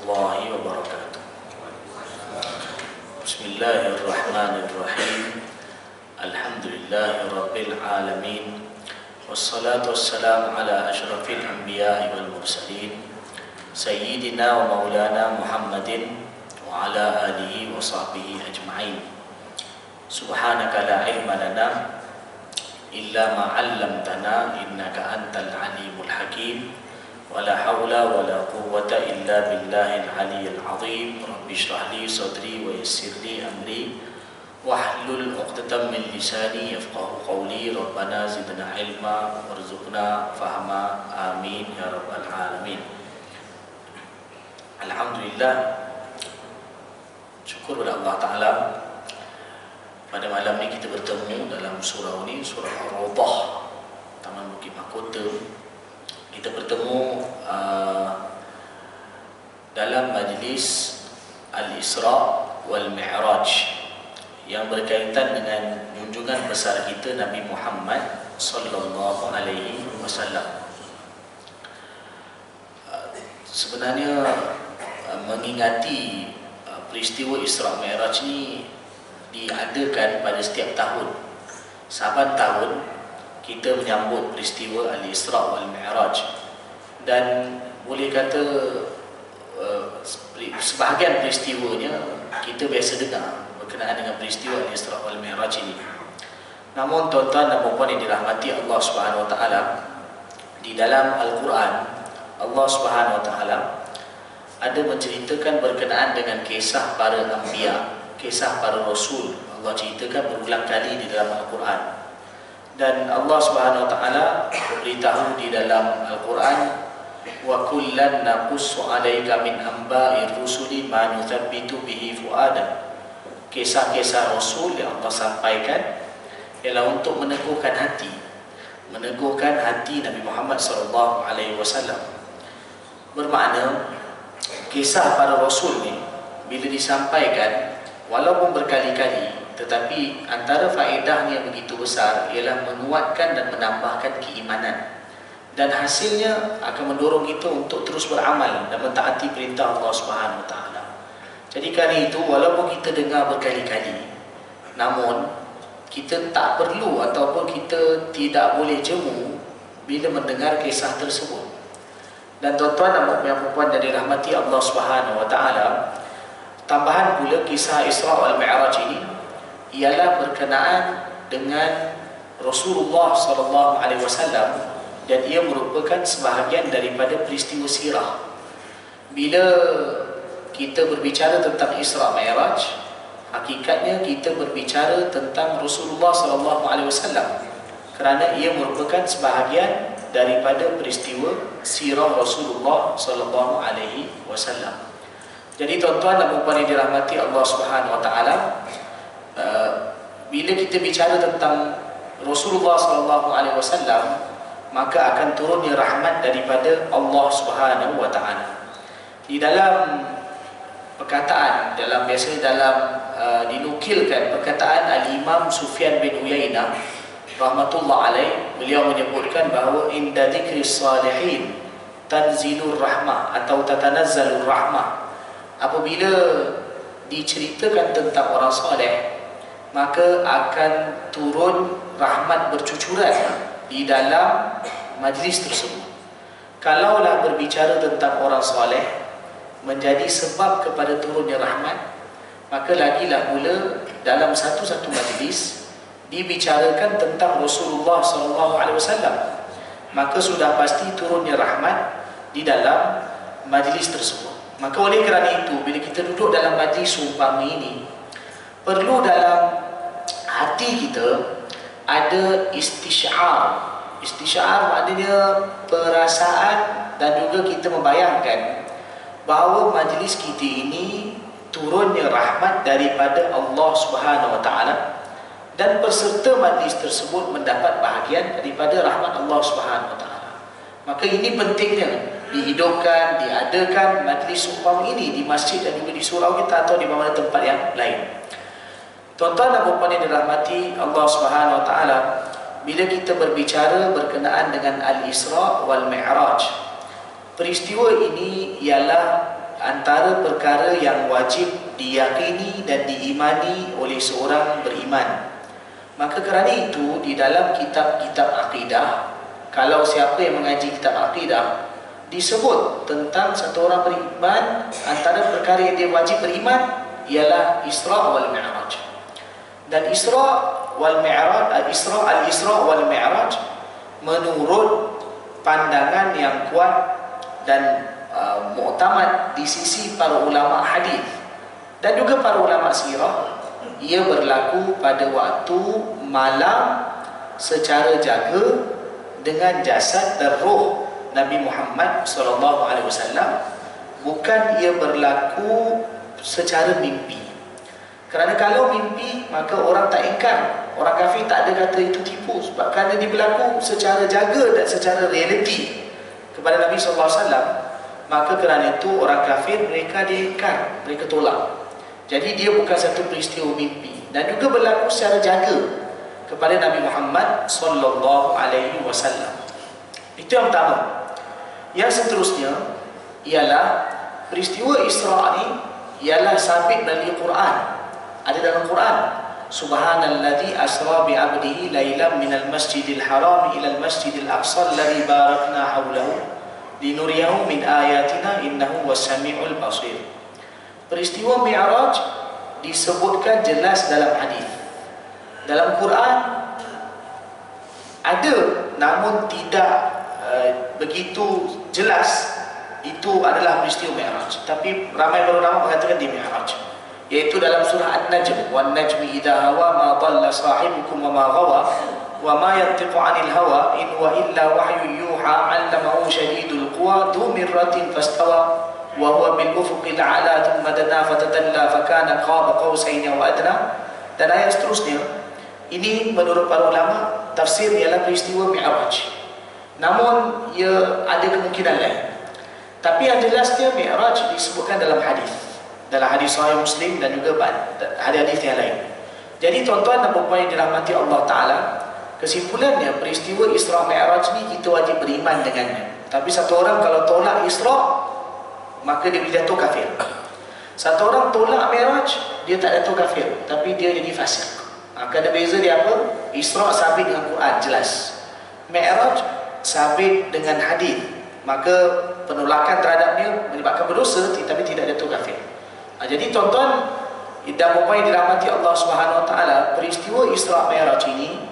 warahmatullahi wabarakatuh. Bismillahirrahmanirrahim. Alhamdulillahi rabbil alamin. Wassalatu wassalamu ala asyrafil anbiya'i wal mursalin Sayyidina wa maulana Muhammadin wa ala alihi wa sahbihi ajma'in. Subhanaka la ilma lana illa ma 'allamtana innaka antal alimul hakim. Wala hawla wala quwwata illa billahil aliyyil azim. Rabbi shrah li sadri wa yassir li amri wahlul 'uqdatam min lisani yafqahu qawli. Rabbana zidna ilma warzuqna fahma. Amin ya rabbal alamin. Alhamdulillah, syukur kepada Allah Ta'ala. Pada malam ini kita bertemu dalam surah ini, surah Ar-Rawdah, Taman Bukit Mahkota. Kita bertemu dalam majlis Al-Isra wal Mi'raj yang berkaitan dengan junjungan besar kita Nabi Muhammad sallallahu alaihi wasallam. Sebenarnya mengingati peristiwa Isra Mi'raj ini diadakan pada setiap tahun. Saban tahun kita menyambut peristiwa Al-Isra wal Mi'raj, dan boleh kata sebahagian peristiwanya kita biasa dengar berkenaan dengan peristiwa Al-Isra wal Mi'raj ini. Namun tuan-tuan dan puan-puan yang dirahmati Allah Subhanahu wa taala, di dalam Al-Quran Allah Subhanahu wa taala ada menceritakan berkenaan dengan kisah para anbiya, kisah para rasul. Allah ceritakan berulang kali di dalam Al-Quran. Dan Allah Subhanahu wa taala beritahu di dalam Al-Quran, wa kullan naqussu 'alaika min amba'ir rusuli ma nuthabbitu bihi fu'adak. Kisah-kisah rasul yang Allah sampaikan ialah untuk meneguhkan hati Nabi Muhammad sallallahu alaihi wasallam. Bermakna kisah para rasul ni bila disampaikan walaupun berkali-kali, tetapi antara faedahnya yang begitu besar ialah menguatkan dan menambahkan keimanan, dan hasilnya akan mendorong kita untuk terus beramal dan mentaati perintah Allah Subhanahu wa taala. Jadi kerana itu, walaupun kita dengar berkali-kali, namun kita tak perlu ataupun kita tidak boleh jemu bila mendengar kisah tersebut. Dan tuan-tuan dan puan-puan yang dirahmati Allah Subhanahu wa taala, tambahan pula kisah Isra wal Mi'raj ini ialah berkenaan dengan Rasulullah sallallahu alaihi wasallam, dan ia merupakan sebahagian daripada peristiwa sirah. Bila kita berbicara tentang Isra Mi'raj, hakikatnya kita berbicara tentang Rasulullah sallallahu alaihi wasallam, kerana ia merupakan sebahagian daripada peristiwa sirah Rasulullah sallallahu alaihi wasallam. Jadi tuan-tuan dan puan-puan yang dirahmati Allah Subhanahu wa taala, bila kita bicara tentang Rasulullah sallallahu alaihi wasallam, maka akan turunnya rahmat daripada Allah Subhanahu wa taala. Di dalam perkataan, dinukilkan perkataan Al-Imam Sufyan bin Uyainah rahmatullah alaih, beliau menyebutkan bahawa inda dzikris salihin tanzilur rahmah atau tatanazzalur rahmah. Apabila diceritakan tentang orang soleh, maka akan turun rahmat bercucuran di dalam majlis tersebut. Kalaulah berbicara tentang orang soleh menjadi sebab kepada turunnya rahmat, maka lagilah pula dalam satu-satu majlis dibicarakan tentang Rasulullah SAW, maka sudah pasti turunnya rahmat di dalam majlis tersebut. Maka oleh kerana itu, bila kita duduk dalam majlis seumpama ini, perlu dalam hati kita ada istisyar. Istisyar maknanya perasaan, dan juga kita membayangkan bahawa majlis kita ini turunnya rahmat daripada Allah Subhanahu wa taala, dan peserta majlis tersebut mendapat bahagian daripada rahmat Allah Subhanahu wa taala. Maka ini pentingnya dihidupkan, diadakan majlis seumpama ini di masjid dan juga di surau kita atau di mana tempat yang lain. Tuan-tuan dan puan-puan yang dirahmati Allah Subhanahu wa taala, bila kita berbicara berkenaan dengan Al-Isra wal Mi'raj, peristiwa ini ialah antara perkara yang wajib diyakini dan diimani oleh seorang beriman. Maka kerana itu di dalam kitab-kitab akidah, kalau siapa yang mengaji kitab akidah, disebut tentang satu orang beriman, antara perkara yang dia wajib beriman ialah Isra wal Mi'raj. Dan Isra wal Mi'raj, Al-Isra wal Mi'raj menurut pandangan yang kuat dan muktamad di sisi para ulama hadis dan juga para ulama sirah, ia berlaku pada waktu malam secara jaga dengan jasad dan roh Nabi Muhammad SAW, bukan ia berlaku secara mimpi. Kerana kalau mimpi, maka orang tak ingkar, orang kafir tak ada kata itu tipu, sebab kerana dia berlaku secara jaga dan secara realiti kepada Nabi SAW, maka kerana itu orang kafir mereka diingkar, mereka tolak. Jadi dia bukan satu peristiwa mimpi, dan juga berlaku secara jaga kepada Nabi Muhammad SAW. Itu yang pertama. Yang seterusnya ialah peristiwa Isra ni ialah sabit dari Quran. Ada dalam Quran. Subhanalladzi asra bi 'abdihi lailan minal masjidil haram ila al masjidil aqsa alladzi barakna haulahu linuriyahu min ayatina innahu was-sami'ul basir. Peristiwa Mi'raj disebutkan jelas dalam hadis. Dalam Quran ada, namun tidak begitu jelas itu adalah peristiwa Mi'raj. Tapi ramai para ulama mengatakan di Mi'raj, yaitu dalam surah An-Najm, wan najmi idza hawa ma dhalla sahibukum wa ma ghawa wa ma yantiqu 'anil hawa in huwa illa wahyun yuha 'allamahu shadidul quwa dhu mirratin fastawa wa huwa bil ufuqil a'la thumma dana fatadalla fakana qaba qausaini wa adna. Dan ayat seterusnya ini menurut para ulama tafsir ialah peristiwa Mi'raj, namun ia ada kemungkinan lain. Tapi yang jelasnya Mi'raj disebutkan dalam hadis, dalam hadis Sahih Muslim dan juga hadis-hadis yang lain. Jadi tuan-tuan dan puan yang dirahmati Allah Ta'ala, kesimpulannya peristiwa Isra Mi'raj ni kita wajib beriman dengannya. Tapi satu orang kalau tolak Isra, maka dia jatuh kafir. Satu orang tolak Mi'raj, dia tak jatuh kafir, tapi dia jadi fasik. Maka ada beza dia apa? Isra sabit dengan Quran, jelas. Mi'raj sabit dengan hadis, maka penolakan terhadapnya menyebabkan berdosa tapi tidak jatuh kafir. Jadi tuan-tuan dan puan yang dirahmati Allah Subhanahu Wa Taala, peristiwa Isra Mi'raj ini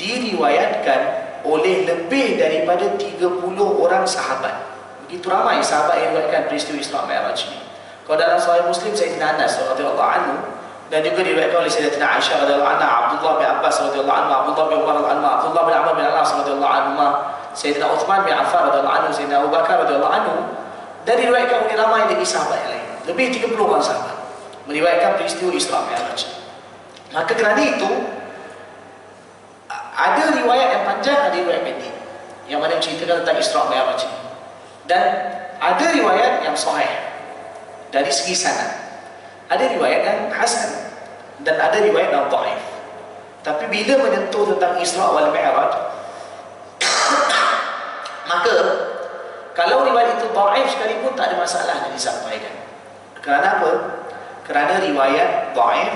diriwayatkan oleh lebih daripada 30 orang sahabat. Begitu ramai sahabat yang diriwayatkan peristiwa Isra Mi'raj ini. Kalau dalam Sahih Muslim, Sayyidina Anas radhiyallahu anhu, dan juga diriwayatkan oleh Sayyidatina Aisyah radhiyallahu anha, Abdullah bin Abbas radhiyallahu anhu, Abdullah bin Umar radhiyallahu anhu, Abdullah bin Amr bin Al-As radhiyallahu anhu, Sayyidina Uthman bin Affan radhiyallahu anhu, Sayyidina Abu Bakar radhiyallahu anhu, dan diriwayatkan oleh ramai lagi sahabat yang lain. Lebih 30 orang sahabat meriwayatkan peristiwa Isra Mi'raj. Maka kerana itu ada riwayat yang panjang, ada riwayat pendek yang mana menceritakan tentang Isra Mi'raj ini. Dan ada riwayat yang sahih dari segi sanad, ada riwayat yang hasan, dan ada riwayat yang dhaif. Tapi bila menyentuh tentang Isra wal Mi'raj, maka kalau riwayat itu dhaif sekalipun tak ada masalah yang disampaikan. Kerana apa? Kerana riwayat dhaif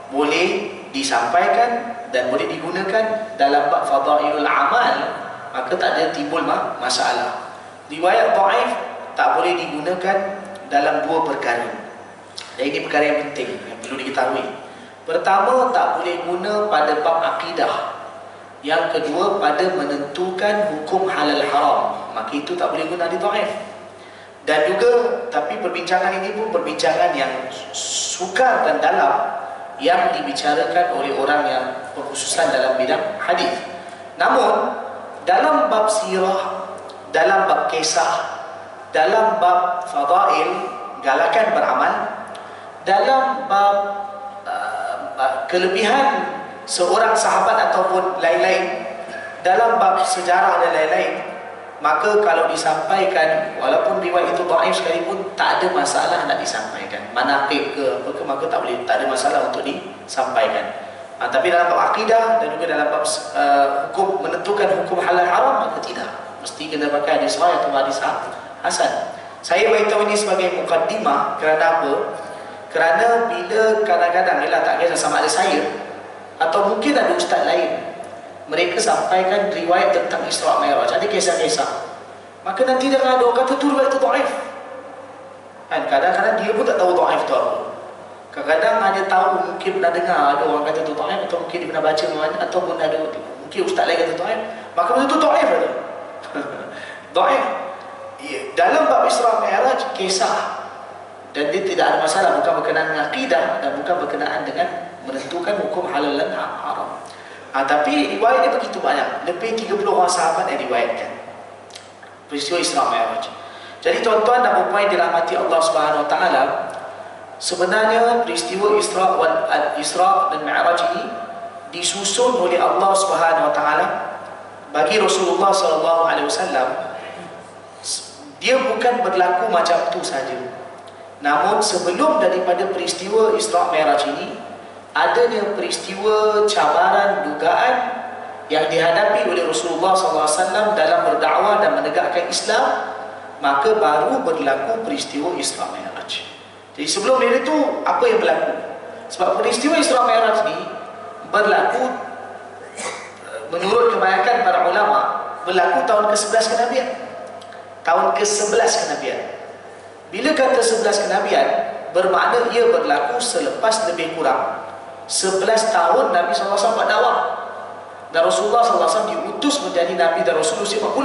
boleh disampaikan dan boleh digunakan dalam bab fadailul amal, maka tak ada timbul masalah. Riwayat dhaif tak boleh digunakan dalam dua perkara. Dan ini perkara yang penting yang perlu diketahui. Pertama, tak boleh guna pada bab akidah. Yang kedua, pada menentukan hukum halal haram, maka itu tak boleh guna di dhaif. Dan juga, tapi perbincangan ini pun perbincangan yang sukar dan dalam, yang dibicarakan oleh orang yang berkhususan dalam bidang hadis. Namun dalam bab sirah, dalam bab kisah, dalam bab fadail, galakan beramal, dalam bab kelebihan seorang sahabat ataupun lain-lain, dalam bab sejarah dan lain-lain, maka kalau disampaikan walaupun riwayat itu dhaif sekalipun tak ada masalah nak disampaikan. Manaqib ke apa ke, maka tak boleh, tak ada masalah untuk disampaikan. Tapi dalam bab akidah dan juga dalam bab hukum, menentukan hukum halal haram, maka tidak, mesti kena pakai hadis sahih atau hadis hasan. Saya beritahu ini sebagai mukaddimah kerana apa? Kerana bila kadang-kadang ialah tak kisah sama ada saya atau mungkin ada ustaz lain, mereka sampaikan riwayat tentang Isra' Mi'raj, ada kisah-kisah, maka nanti dengan ada orang kata tu riwayat tu dhaif. Kan kadang-kadang dia pun tak tahu dhaif tu apa. Kadang-kadang hanya tahu, mungkin pernah dengar ada orang kata tu dhaif, atau mungkin dia pernah baca mana, ataupun ada mungkin ustaz lain kata dhaif, maka benda tu dhaif tu. Dhaif. Dalam bab Isra' Mi'raj kisah, dan dia tidak ada masalah, bukan berkenaan dengan akidah dan bukan berkenaan dengan menentukan hukum halal dan haram. Tapi riwayat dia begitu banyak, lebih 30 orang sahabat yang riwayatkan peristiwa Isra' Mi'raj. Jadi tuan-tuan dan puan-puan yang dirahmati Allah Subhanahu Wa Taala, sebenarnya peristiwa Isra' dan Mi'raj ini disusun oleh Allah Subhanahu Wa Taala bagi Rasulullah Sallallahu Alaihi Wasallam. Dia bukan berlaku macam tu saja. Namun sebelum daripada peristiwa Isra' Mi'raj ini, adanya peristiwa cabaran dugaan yang dihadapi oleh Rasulullah SAW dalam berdakwah dan menegakkan Islam, maka baru berlaku peristiwa Isra' Mi'raj. Jadi sebelum itu apa yang berlaku? Sebab peristiwa Isra' Mi'raj ini berlaku menurut kebanyakan para ulama berlaku tahun ke-11 kenabian. Tahun ke-11 kenabian. Bila kata 11 kenabian, bermakna ia berlaku selepas lebih kurang 11 tahun Nabi SAW berdakwah. Dan Rasulullah SAW diutus menjadi Nabi dan Rasul usia 40.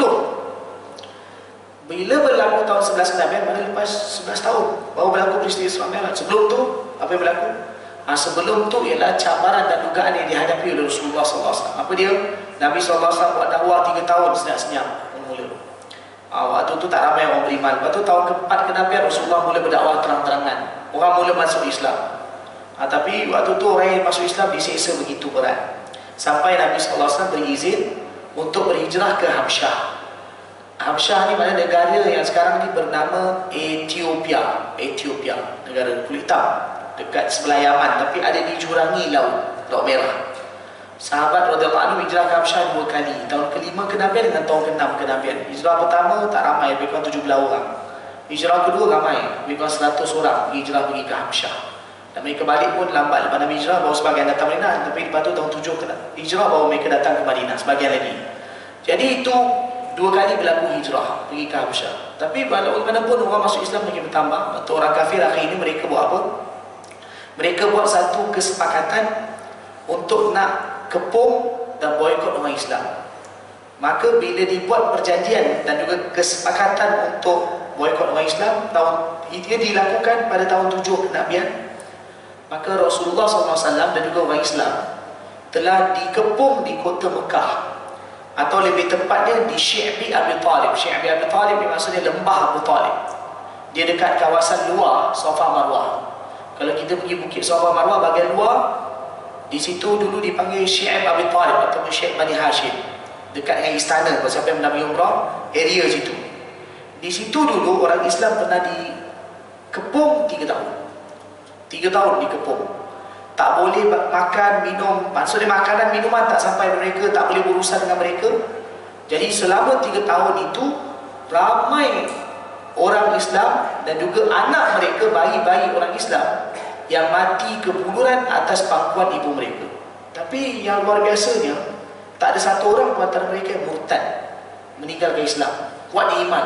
Bila berlaku tahun 11 kenabian, mana lepas 11 tahun baru berlaku peristiwa Isra' Mi'raj. Sebelum tu, apa yang berlaku? Sebelum tu ialah cabaran dan dugaan yang dihadapi oleh Rasulullah SAW. Apa dia? Nabi SAW buat dakwah 3 tahun senyap-senyap mula. Waktu tu tak ramai orang beriman. Lepas tu tahun ke-4 kenabian Rasulullah mula berdakwah terang-terangan. Orang mula masuk Islam. Tapi waktu tu orang yang masuk Islam diseksa begitu berat, sampai Nabi SAW berizin untuk berhijrah ke Habsyah. Habsyah ni mana negara yang sekarang ni bernama Ethiopia. Ethiopia, negara kulit hitam dekat sebelah Yaman, tapi ada di jurangi Laut Merah. Sahabat radhiyallahu anhu hijrah ke Habsyah 2 kali. Tahun ke-5 kenabian dengan tahun ke-6 kenabian. Hijrah pertama tak ramai, lebih kurang 17 orang. Hijrah kedua ramai, lebih kurang 100 orang hijrah pergi ke Habsyah. Dan mereka balik pun lambat. Lepas Nabi hijrah baru sebagian datang Madinah. Tapi lepas tu tahun 7 hijrah baru mereka datang ke Madinah, sebagian lagi. Jadi itu 2 kali berlaku hijrah pergi ke Habsyah. Tapi bagaimanapun orang masuk Islam makin bertambah. Untuk orang kafir akhir ini mereka buat apa? Mereka buat satu kesepakatan untuk nak kepung dan boikot orang Islam. Maka bila dibuat perjanjian dan juga kesepakatan untuk boikot orang Islam, ia dilakukan pada tahun 7 kenabian, maka Rasulullah SAW dan juga orang Islam telah dikepung di kota Mekah, atau lebih tepatnya di Syi'bi Abi Talib. Syi'bi Abi Talib ini maksudnya lembah Abu Talib. Dia dekat kawasan luar Safa Marwah. Kalau kita pergi Bukit Safa Marwah bahagian luar, di situ dulu dipanggil Syi'ab Abi Talib atau Syekh Bani Hashim, dekat dengan istana. Kalau siapa yang Nabi Umrah, area situ. Di situ dulu orang Islam pernah dikepung 3 tahun. 3 tahun dikepung. Tak boleh makan, minum. Maksudnya makanan, minuman tak sampai mereka, tak boleh berurusan dengan mereka. Jadi selama 3 tahun itu, ramai orang Islam dan juga anak mereka, bayi-bayi orang Islam yang mati kebuluran atas pangkuan ibu mereka. Tapi yang luar biasanya, tak ada satu orang antara mereka yang murtad, meninggalkan Islam, kuat iman.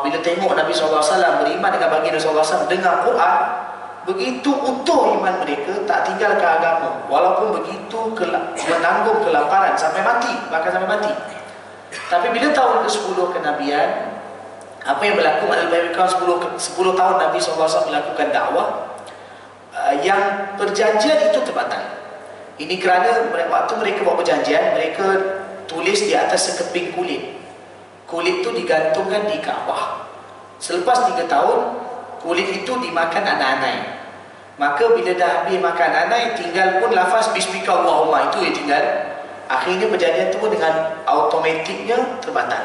Bila tengok Nabi SAW beriman dengan baginda SAW, dengar Quran, begitu utuh iman mereka, tak tinggalkan agama, walaupun begitu menanggung kelaparan sampai mati, bahkan sampai mati. Tapi bila tahun ke-10 kenabian, apa yang berlaku? Lebih kurang 10 tahun Nabi SAW melakukan dakwah. Yang perjanjian itu terbatal. Ini kerana waktu mereka buat perjanjian, mereka tulis di atas sekeping kulit. Kulit itu digantungkan di Kaabah. Selepas 3 tahun, kulit itu dimakan anak-anak. Maka bila dah habis makan anak, tinggal pun lafaz Bismika Allahumma, itu yang tinggal. Akhirnya perjanjian itu pun dengan automatiknya terbatal.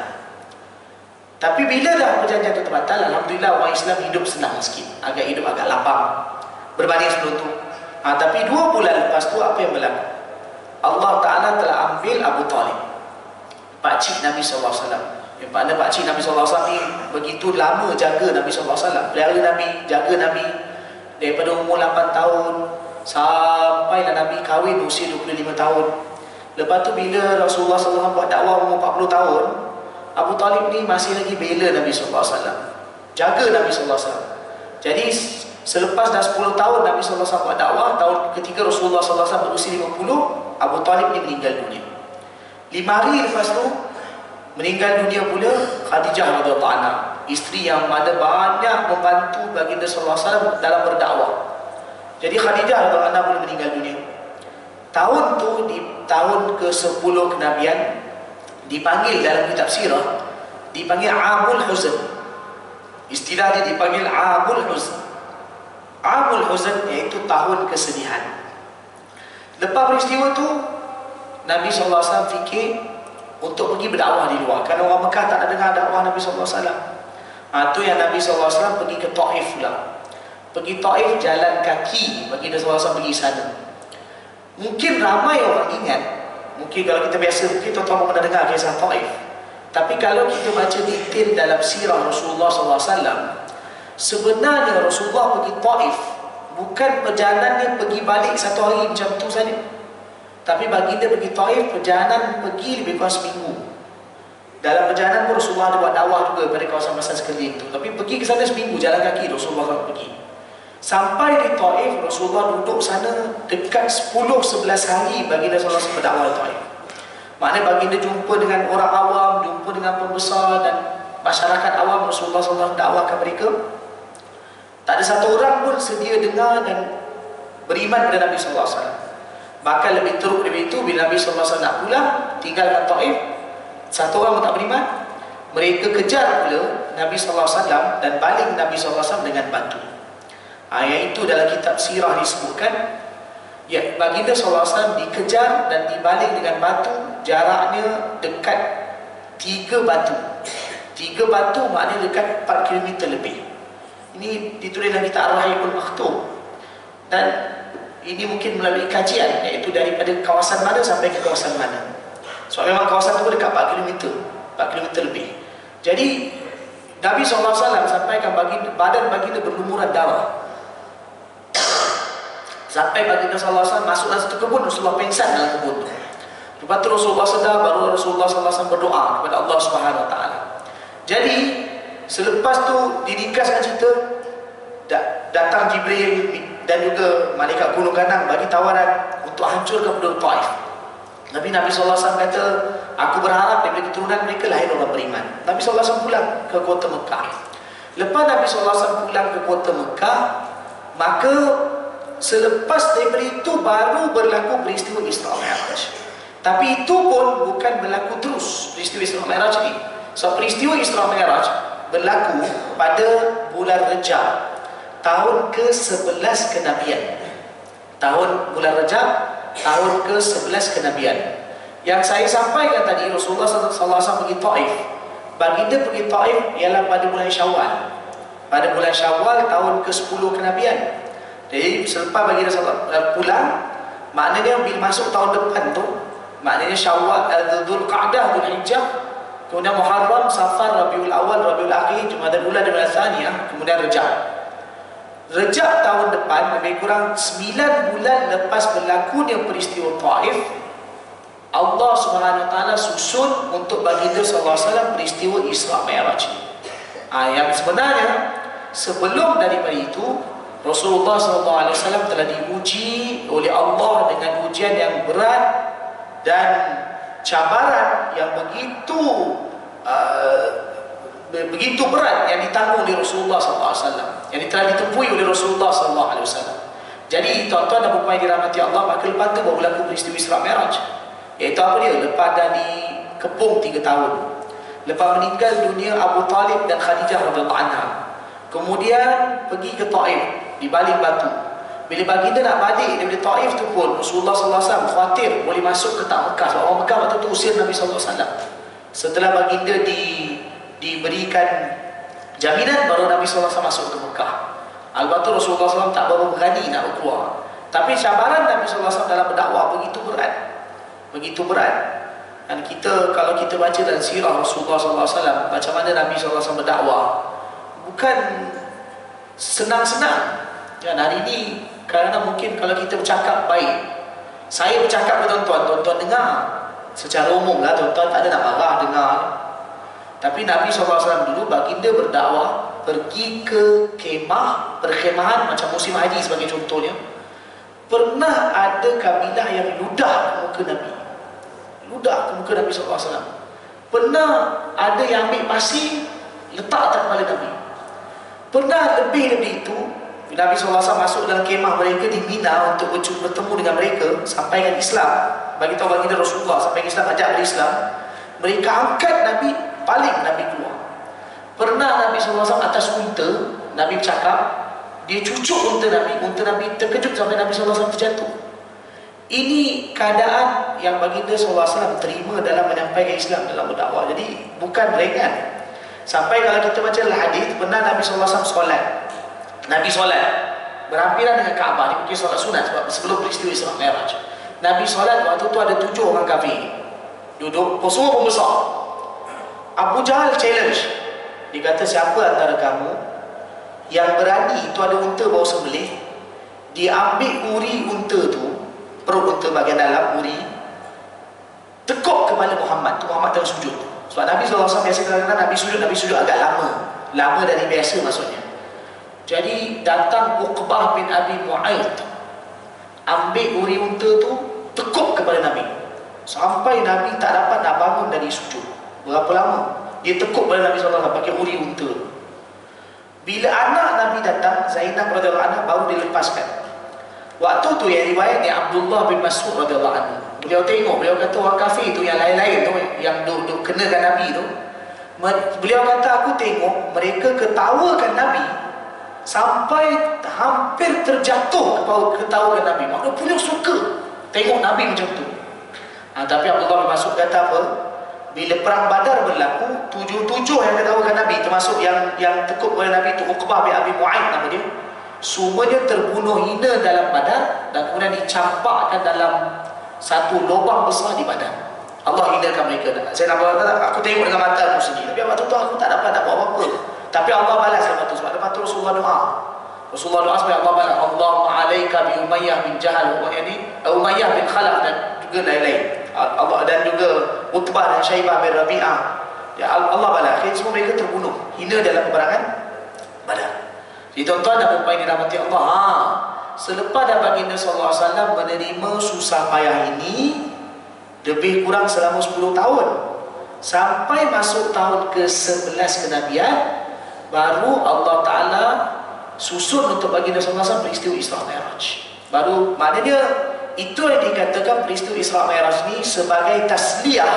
Tapi bila dah perjanjian itu terbatal, alhamdulillah orang Islam hidup senang sikit, hidup agak lapang berbanding sebelum tu. Tapi 2 bulan lepas tu apa yang berlaku? Allah Ta'ala telah ambil Abu Talib, pakcik Nabi SAW. Yang mana pakcik Nabi SAW ni begitu lama jaga Nabi SAW, pelihara Nabi, jaga Nabi daripada umur 8 tahun sampailah Nabi kahwin usia 25 tahun. Lepas tu bila Rasulullah SAW buat dakwah umur 40 tahun, Abu Talib ni masih lagi bela Nabi SAW, jaga Nabi SAW. Jadi selepas dah 10 tahun Nabi SAW buat dakwah, tahun ketika Rasulullah SAW berusia 50, Abu Talib ni meninggal dunia. 5 hari lepas tu meninggal dunia pula Khadijah radhiyallahu anha, isteri yang mana banyak membantu baginda sallallahu alaihi wasallam dalam berdakwah. Jadi Khadijah radhiyallahu anha pun meninggal dunia. Tahun tu di tahun ke-10 kenabian dipanggil dalam kitab sirah dipanggil Amul Huzn. Istilah dia dipanggil Amul Huzn. Amul Huzn iaitu tahun kesedihan. Lepas peristiwa tu Nabi sallallahu alaihi wasallam fikir untuk pergi berdakwah di luar, kerana orang Mekah tak nak dengar dakwah Nabi SAW. Tu yang Nabi SAW pergi ke Taif pula. Pergi Taif jalan kaki bagi Nabi SAW pergi sana. Mungkin ramai orang ingat, mungkin kalau kita biasa, mungkin tuan-tuan pernah dengar kisah Taif. Tapi kalau kita baca detail dalam sirah Rasulullah SAW, sebenarnya Rasulullah pergi Taif bukan perjalanannya pergi balik satu hari macam tu saja. Tapi baginda pergi Taif, perjalanan pergi lebih kurang seminggu. Dalam perjalanan pun Rasulullah ada buat dakwah juga pada kawasan-kawasan sekeliling itu. Tapi pergi ke sana seminggu, jalan kaki Rasulullah pergi. Sampai di Taif, Rasulullah duduk sana dekat 10-11 hari baginda SAW berdakwah di Taif. Maknanya baginda jumpa dengan orang awam, jumpa dengan pembesar dan masyarakat awam. Rasulullah SAW dakwahkan mereka. Tak ada satu orang pun sedia dengar dan beriman kepada Nabi SAW. Bahkan lebih teruk daripada itu, bila Nabi SAW nak pulang, tinggalkan Taif, satu orang pun tak beriman. Mereka kejar pula Nabi SAW dan baling Nabi SAW dengan batu. Yang itu dalam kitab sirah disebutkan, ya, baginda SAW dikejar dan dibaling dengan batu, jaraknya dekat 3 batu. 3 batu maknanya dekat 4 km lebih. Ini ditulis dalam kitab Ar-Rahimul Maktum. Dan ini mungkin melalui kajian, iaitu daripada kawasan mana sampai ke kawasan mana. Sebab memang kawasan itu dekat 4 km, 4 km lebih. Jadi Nabi SAW sampaikan badan baginda berlumuran darah. Sampai baginda SAW masuk dalam satu kebun, Rasulullah pingsan dalam kebun itu. Lepas tu Rasulullah sedar, baru Rasulullah SAW berdoa kepada Allah Subhanahu Wa Taala. Jadi selepas tu diringkaskan cerita, datang Jibril dan juga malaikat gunung ganang bagi tawaran untuk hancurkan penduduk Taif. Nabi SAW kata, aku berharap daripada keturunan mereka lahir orang beriman. Nabi SAW pulang ke kota Mekah. Lepas Nabi SAW pulang ke kota Mekah, maka selepas daripada itu baru berlaku peristiwa Isra Mi'raj. Tapi itu pun bukan berlaku terus peristiwa Isra Mi'raj ini. So peristiwa Isra Mi'raj berlaku pada bulan Rejab, tahun ke-11 kenabian. Bulan Rejab, tahun ke-11 kenabian. Yang saya sampaikan tadi, Rasulullah SAW pergi Taif. Baginda pergi Taif ialah pada bulan Syawal. Pada bulan Syawal tahun ke-10 kenabian. Jadi selepas baginda pulang, maknanya bila masuk tahun depan tu, maknanya Syawal, Dzulqa'dah, Dzulhijjah, kemudian Muharram, Safar, Rabiul Awal, Rabiul Akhir, Jumadil Ula, Jumadil Tsaniyah, kemudian Rejab. Rejab tahun depan, lebih kurang 9 bulan lepas berlakunya peristiwa Taif, Allah Subhanahu Wa Taala susun untuk baginda sallallahu alaihi wasallam peristiwa Isra Mi'raj. Yang sebenarnya sebelum daripada itu, Rasulullah sallallahu alaihi wasallam telah diuji oleh Allah dengan ujian yang berat dan cabaran yang begitu berat yang ditanggung oleh Rasulullah SAW, yang telah ditempuhi oleh Rasulullah SAW. Jadi tuan-tuan dan puan yang dirahmati Allah, maka lepas tu baru berlaku peristiwa Isra Mi'raj. Iaitu apa dia? Lepas dah dikepung 3 tahun, lepas meninggal dunia Abu Talib dan Khadijah radhiyallahu anha, kemudian pergi ke Taif, dibaling batu. Bila baginda nak balik daripada Taif tu pun, Rasulullah SAW khawatir boleh masuk ke tak Mekah. Sebab orang Mekah waktu tu usir Nabi SAW. Setelah baginda diberikan jaminan, baru Nabi SAW masuk ke Mekah. Al-Batu Rasulullah SAW tak baru berani nak keluar. Tapi cabaran Nabi SAW dalam berdakwah begitu berat. Dan kita, kalau kita baca dalam sirah Rasulullah SAW, macam mana Nabi SAW berdakwah, bukan senang-senang. Dan hari ini, kerana mungkin kalau kita bercakap baik, saya bercakap dengan tuan-tuan dengar secara umum lah, tuan-tuan tak ada nak marah dengar. Tapi Nabi SAW dulu baginda berdakwah, pergi ke kemah, perkhemahan macam musim haji sebagai contohnya. Pernah ada kabilah yang ludah ke muka Nabi, ludah ke muka Nabi SAW. Pernah ada yang ambil pasir letak atas kepala Nabi. Pernah lebih itu, Nabi SAW masuk dalam kemah mereka di Mina untuk bertemu dengan mereka, sampaikan Islam, bagi tahu baginda Rasulullah, sampaikan Islam, ajak berislam. Mereka angkat Nabi, paling Nabi keluar. Pernah Nabi SAW atas unta, Nabi bercakap, dia cucuk unta Nabi terkejut sampai Nabi SAW terjatuh. Ini keadaan yang baginda SAW terima dalam menyampaikan Islam, dalam berdakwah. Jadi bukan ringan. Sampai kalau kita baca dalam hadis, pernah Nabi SAW solat. Nabi solat berhampiran dengan Kaabah. Ini mungkin solat sunat sebab sebelum peristiwa Isra Mi'raj. Nabi solat, waktu tu ada 7 orang kafir duduk, semua pembesar. Abu Jahal challenge. Dia kata, siapa antara kamu yang berani, itu ada unta bawa sembelih, dia ambil uri unta tu, perut unta bahagian dalam uri, tekuk kepala Muhammad tu, Muhammad tengah sujud. Sebab Nabi SAW biasa kadang-kadang Nabi sujud agak lama dari biasa maksudnya. Jadi datang Uqbah bin Abi Mu'aid, ambil uri unta tu, tekuk kepada Nabi sampai Nabi tak dapat nak bangun dari sujud. Berapa lama dia tekuk pada Nabi SAW pakai uri unta. Bila anak Nabi datang, Zainab radhiyallahu anha, baru dilepaskan. Waktu tu yang riwayat ni Abdullah bin Mas'ud radhiyallahu anhu, beliau tengok, beliau kata orang kafir tu yang lain-lain tu yang duk kenakan Nabi tu, beliau kata aku tengok mereka ketawakan Nabi sampai hampir terjatuh ketawakan Nabi. Maknanya punya suka tengok Nabi macam tu. Tapi Abdullah bin Mas'ud kata apa? Bila perang Badar berlaku, 7 yang ketawakan Nabi, termasuk yang tekuk oleh Nabi itu Uqbah bin Abi Mu'aid nama dia, semuanya terbunuh hina dalam Badar dan kemudian dicampakkan dalam satu lubang besar di badan. Allah hinakan mereka. Saya nak kata, aku tengok dengan mata aku sendiri, tapi waktu tu aku tak dapat nak buat apa-apa. Tapi Allah balas lepas tu, sebab lepas tu Rasulullah doa supaya Allah balas, Allahumma alaika bi Umayyah bin Jahal, Umayyah bin Khalaf dan juga lain-lain. Allah dan juga Utbah dan Syaibah bin Rabi'ah. Ya Allah balas. Akhirnya semua mereka terbunuh hina dalam peperangan Badar. Jadi tuan-tuan dan puan yang dirahmati Allah, selepas dah baginda SAW menerima susah payah ini lebih kurang selama 10 tahun, sampai masuk tahun ke-11 kenabian, baru Allah Ta'ala susun untuk baginda SAW peristiwa Isra Mi'raj. Baru maknanya itu yang dikatakan peristiwa Isra Mi'raj ini sebagai tasliyah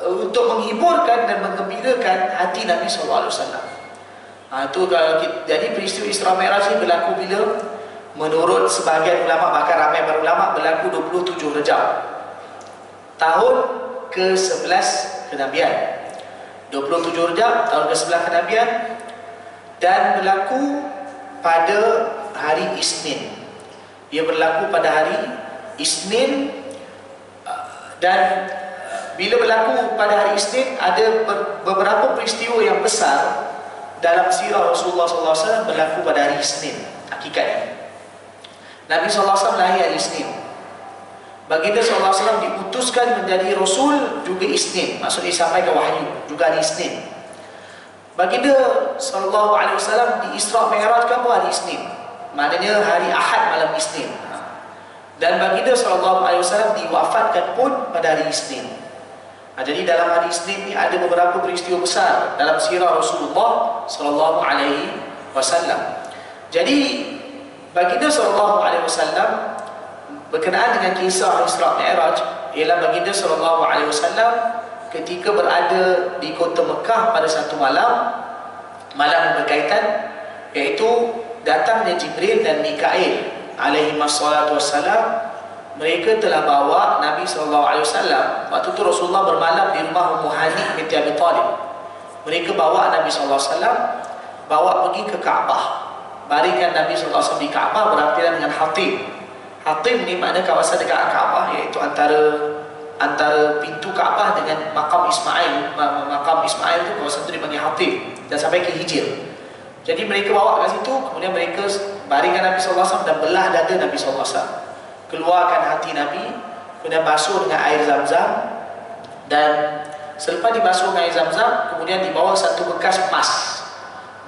untuk menghiburkan dan menggembirakan hati Nabi SAW. Itu kalau jadi peristiwa Isra Mi'raj ini berlaku bila? Menurut sebahagian ulama, bahkan ramai para ulama, berlaku 27 Rejab tahun ke-11 kenabian. 27 Rejab tahun ke-11 kenabian, dan berlaku pada hari Isnin. Ia berlaku pada hari Isnin, dan bila berlaku pada hari Isnin, ada beberapa peristiwa yang besar dalam sirah Rasulullah SAW berlaku pada hari Isnin. Hakikatnya Nabi SAW lahir hari Isnin, baginda SAW diutuskan menjadi Rasul juga Isnin, maksudnya disampaikan wahyu juga hari Isnin. Baginda SAW di Isra Mi'rajkan pun hari Isnin, maknanya hari Ahad malam Isnin. Dan baginda SAW diwafatkan pun pada hari Isnin. Jadi dalam hari Isnin ni ada beberapa peristiwa besar dalam sirah Rasulullah SAW. Jadi baginda SAW berkenaan dengan kisah Isra Mi'raj ialah baginda SAW ketika berada di kota Mekah pada satu malam yang berkaitan, iaitu datangnya Jibril dan Mikail alaihi wassalatu wassalam. Mereka telah bawa Nabi SAW. Waktu itu Rasulullah bermalam di rumah Ummu Hani binti Abi Talib. Mereka bawa Nabi SAW, bawa pergi ke Kaabah, baringkan Nabi SAW di Kaabah berhampiran dengan Hatib. Hatim ni makna kawasan dekat Kaabah, iaitu antara pintu Kaabah dengan makam Ismail. Makam Ismail tu, kawasan tu dipanggil Hatim, dan sampai ke Hijr. Jadi mereka bawa kat situ, kemudian mereka baringkan Nabi SAW dan belah dada Nabi SAW, keluarkan hati Nabi, kemudian basuh dengan air Zam-Zam. Dan selepas dibasuh dengan air Zam-Zam, kemudian dibawa satu bekas emas.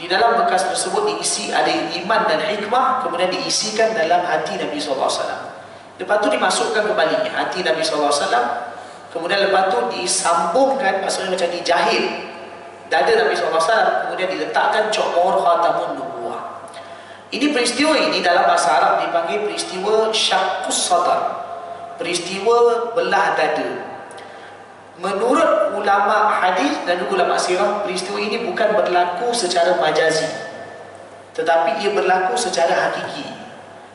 Di dalam bekas tersebut diisi ada iman dan hikmah, kemudian diisikan dalam hati Nabi SAW. Lepas tu dimasukkan kembali hati Nabi SAW, kemudian lepas tu disambungkan, maksudnya macam dijahit dada Nabi SAW, kemudian diletakkan cokmor khatamun nubuwah. Ini peristiwa ini dalam bahasa Arab dipanggil peristiwa syaqqus sadar, peristiwa belah dada. Menurut ulama hadis dan juga ulama sirah, peristiwa ini bukan berlaku secara majazi, tetapi ia berlaku secara hakiki.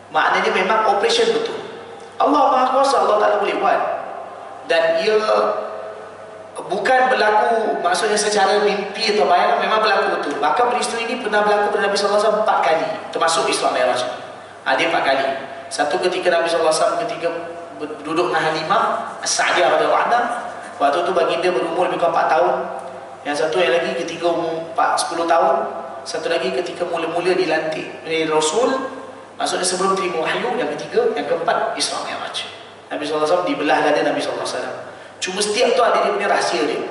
Maknanya memang operation betul. Allah Maha Kuasa, Allah Ta'ala boleh buat. Dan ia bukan berlaku maksudnya secara mimpi atau bayangan, memang berlaku betul. Bahkan peristiwa ini pernah berlaku pada Nabi SAW 4 kali, termasuk Isra Mi'raj. Ada 4 kali. Satu ketika Nabi SAW ketika duduk dengan Halimah As-Sa'diyah radhiyallahu anha, waktu tu baginda berumur lebih kurang 4 tahun. Yang satu yang lagi ketika umur 10 tahun. Satu lagi ketika mula-mula dilantik menjadi Rasul, maksudnya sebelum terima wahyu. Yang ketiga, yang keempat, Isra Mi'raj. Nabi SAW dibelah dada Nabi SAW. Cuma setiap tu ada dia punya rahsia dia,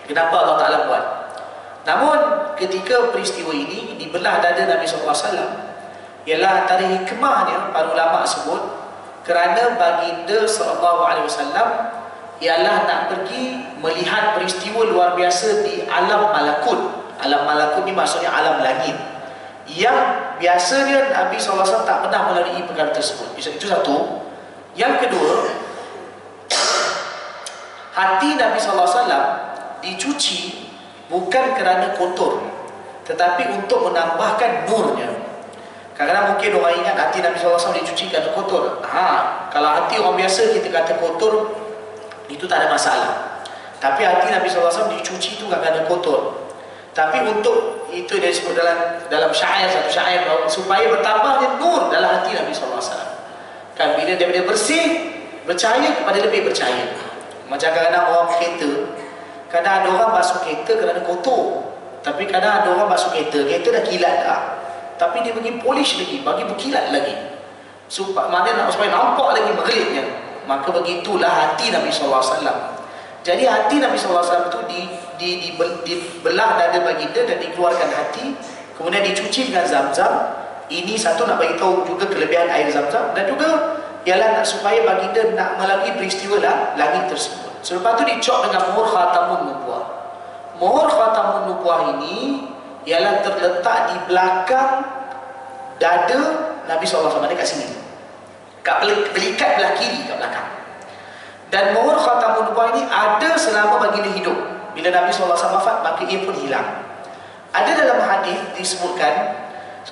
kenapa Allah Ta'ala buat. Namun ketika peristiwa ini dibelah dada Nabi SAW, ialah antara hikmahnya para ulama sebut, kerana baginda SAW ialah nak pergi melihat peristiwa luar biasa di alam malakut. Alam malakut ni maksudnya alam langit, yang biasanya Nabi SAW tak pernah melalui perkara tersebut. Itu satu. Yang kedua, hati Nabi SAW dicuci bukan kerana kotor, tetapi untuk menambahkan nurnya. Kadang-kadang mungkin orang ingat hati Nabi SAW dicuci kerana kotor. Kalau hati orang biasa kita kata kotor, itu tak ada masalah. Tapi hati Nabi SAW dicuci itu kerana kotor. Tapi untuk itu dia sebut dalam syair, satu syair, supaya bertambahnya nur dalam hati Nabi SAW. Kan bila dia bersih, bercahaya kepada lebih bercahaya. Macam kadang-kadang orang kereta, kadang ada orang basuh kereta kerana kotor. Tapi kadang ada orang basuh kereta dah kilat dah, tapi dia bagi polish lagi, bagi berkilat lagi, maknanya supaya nampak lagi berkelitnya. Maka begitulah hati Nabi SAW. Jadi hati Nabi SAW itu dibelah dada baginda dan dikeluarkan hati, kemudian dicuci dengan Zam-Zam. Ini satu nak bagi tahu juga kelebihan air Zam-Zam, dan juga ialah nak supaya baginda nak melalui peristiwa langit tersebut. Selepas itu dicok dengan mohor khatamun nubuwah. Mohor khatamun nubuwah ini ialah terletak di belakang dada Nabi SAW, ada kat sini, kat belikat belah kiri kat belakang. Dan mohor khatamun nubuwah ini ada selama baginda hidup. Bila Nabi SAW wafat, maka ia pun hilang. Ada dalam hadis disebutkan,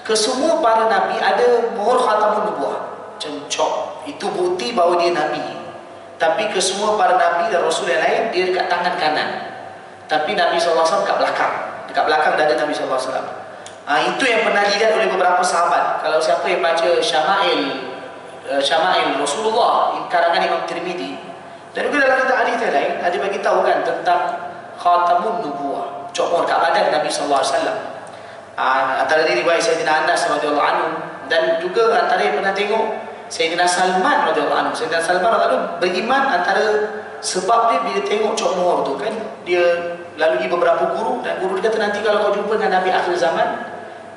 kesemua para Nabi ada mohor khatamun nubuwah, cencok. Itu bukti bahawa dia Nabi. Tapi kesemua para Nabi dan Rasul yang lain, dia dekat tangan kanan. Tapi Nabi SAW kat belakang, dekat belakang dada Nabi SAW. Itu yang pernah dilihat oleh beberapa sahabat. Kalau siapa yang baca Syama'il Rasulullah, karangan Imam Tirmidzi, dan juga dalam kitab hadis yang lain, ada bagi tahu kan tentang khatamun nubuwah, cokmor kat badan Nabi SAW. Antara dia riwayat Sayyidina Anas radhiyallahu anhu, dan juga antara yang pernah tengok Sayyidina Salman radhiyallahu anhu. Sayyidina Salman radhiyallahu anhu beriman antara sebab dia bila tengok cokmor tu kan, dia lalui beberapa guru, dan guru dia kata nanti kalau kau jumpa dengan Nabi akhir zaman,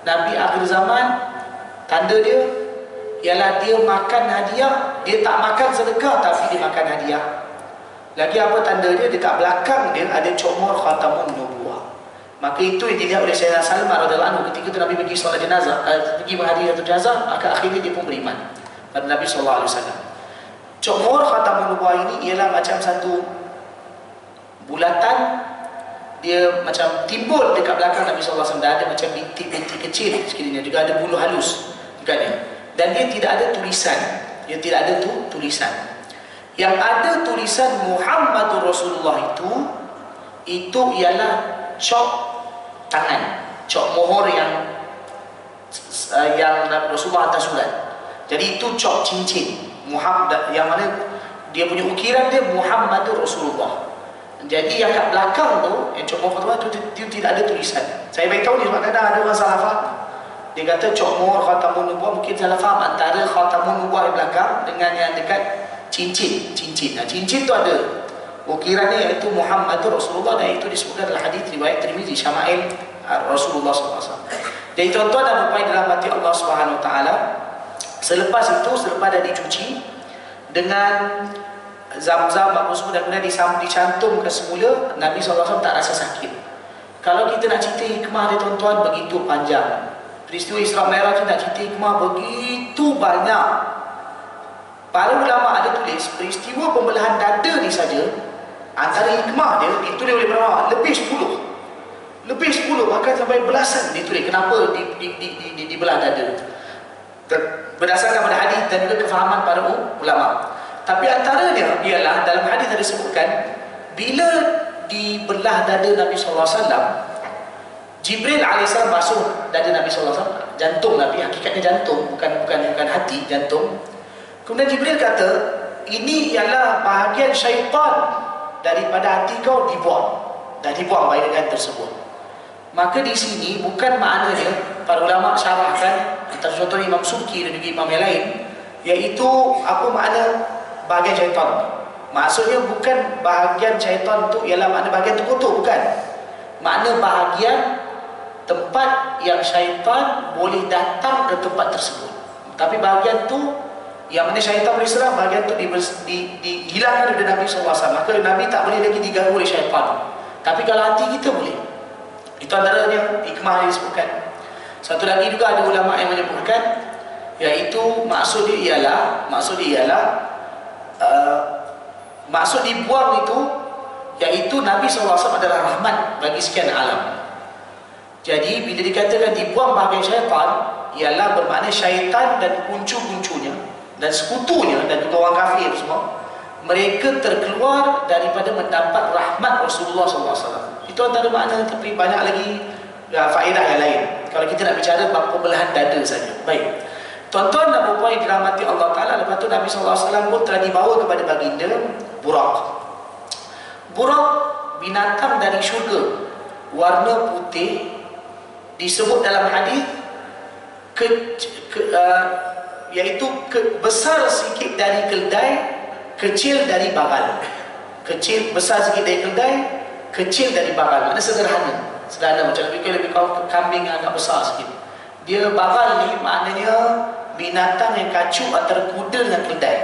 Nabi akhir zaman, tanda dia ialah dia makan hadiah, dia tak makan sedekah tapi dia makan hadiah. Lagi apa tanda dia? Dekat belakang dia ada cokmor khatamun nubuwah. Maka itu yang dilihat oleh Sayyidina Salman radhiyallahu anhu ketika tu Nabi pergi solat jenazah, pergi menghadiri satu jenazah, maka akhirnya dia pun beriman pada Nabi SAW. Cokmor khatamun nubuwah ini ialah macam satu bulatan, dia macam timbul dekat belakang Nabi SAW. Dah ada macam bintik-bintik kecil sekiranya, juga ada bulu halus dekatnya. Dan dia tidak ada tulisan, dia tidak ada tulisan. Yang ada tulisan Muhammadur Rasulullah itu ialah cok tangan, cok mohor yang Rasulullah atas surat. Jadi itu cok cincin. Muhammad, yang mana dia punya ukiran dia Muhammadur Rasulullah. Jadi yang kat belakang tu, yang Cok Mor Fatwa tu, tidak ada tulisan. Saya beritahu ni sebab kadang ada orang salah faham. Dia kata Cok Mor Khatamun Nubuwah, mungkin salah faham antara Khatamun Nubuwah di belakang dengan yang dekat cincin. Nah, cincin tu ada ukirannya, iaitu Muhammadur Rasulullah, dan itu disebutkan dalam hadis riwayat Tirmizi, Syama'il Rasulullah SAW. Jadi tuan-tuan dan puan dalam hati Allah Subhanahu Wa Taala, selepas itu, selepas dah dicuci dengan Zam-Zam apa semua, dan kemudian dicantumkan semula, Nabi SAW tak rasa sakit. Kalau kita nak cerita hikmah dia tuan-tuan, begitu panjang. Peristiwa Isra Mi'raj tu nak cerita hikmah begitu banyak. Para ulama ada tulis peristiwa pembelahan dada ni saja, antara hikmah dia ditulis oleh para ulama lebih 10, bahkan sampai belasan ditulis kenapa dibelah dada, berdasarkan pada hadis dan juga kefahaman para ulama. Tapi antaranya ialah dalam hadis ada disebutkan, bila dibelah dada Nabi SAW, Jibril AS masuk dada Nabi SAW, jantung Nabi, hakikatnya jantung, bukan hati, jantung. Kemudian Jibril kata, ini ialah bahagian syaitan daripada hati kau, dibuang bahagian tersebut. Maka di sini bukan maknanya, para ulama syarahkan, antara contohnya Imam Subki dan juga imam yang lain, iaitu apa makna bahagian syaitan. Maksudnya bukan bahagian syaitan tu ialah makna bahagian terkutuk, bukan. Makna bahagian tempat yang syaitan boleh datang ke tempat tersebut. Tapi bahagian tu yang mana syaitan boleh serang, bahagian tu dihilangkan dari Nabi SAW. Maka Nabi tak boleh lagi diganggu oleh syaitan. Tapi kalau hati kita boleh. Itu antaranya hikmah yang disebutkan. Satu lagi juga ada ulama yang menyebutkan, iaitu maksud dia ialah maksud dibuang itu, iaitu Nabi SAW adalah rahmat bagi sekian alam. Jadi bila dikatakan dibuang bahagian syaitan, ialah bermakna syaitan dan kuncu-kuncunya dan sekutunya dan juga orang kafir semua, mereka terkeluar daripada mendapat rahmat Rasulullah SAW. Itu antara makna, tapi banyak lagi faedah yang lain kalau kita nak bicara bab pembelahan dada saja. Baik, tuan-tuan dan puan yang dirahmati Allah Ta'ala, lepas tu Nabi SAW pun telah dibawa kepada baginda Buraq. Buraq binatang dari syurga, warna putih, disebut dalam hadis iaitu besar sikit dari keldai, kecil dari bagal. Besar sikit dari keldai, kecil dari bagal. Maknanya sederhana, macam lebih kambing yang agak besar sikit. Dia bagal ni maknanya binatang yang kacu antara kuda dengan keldai.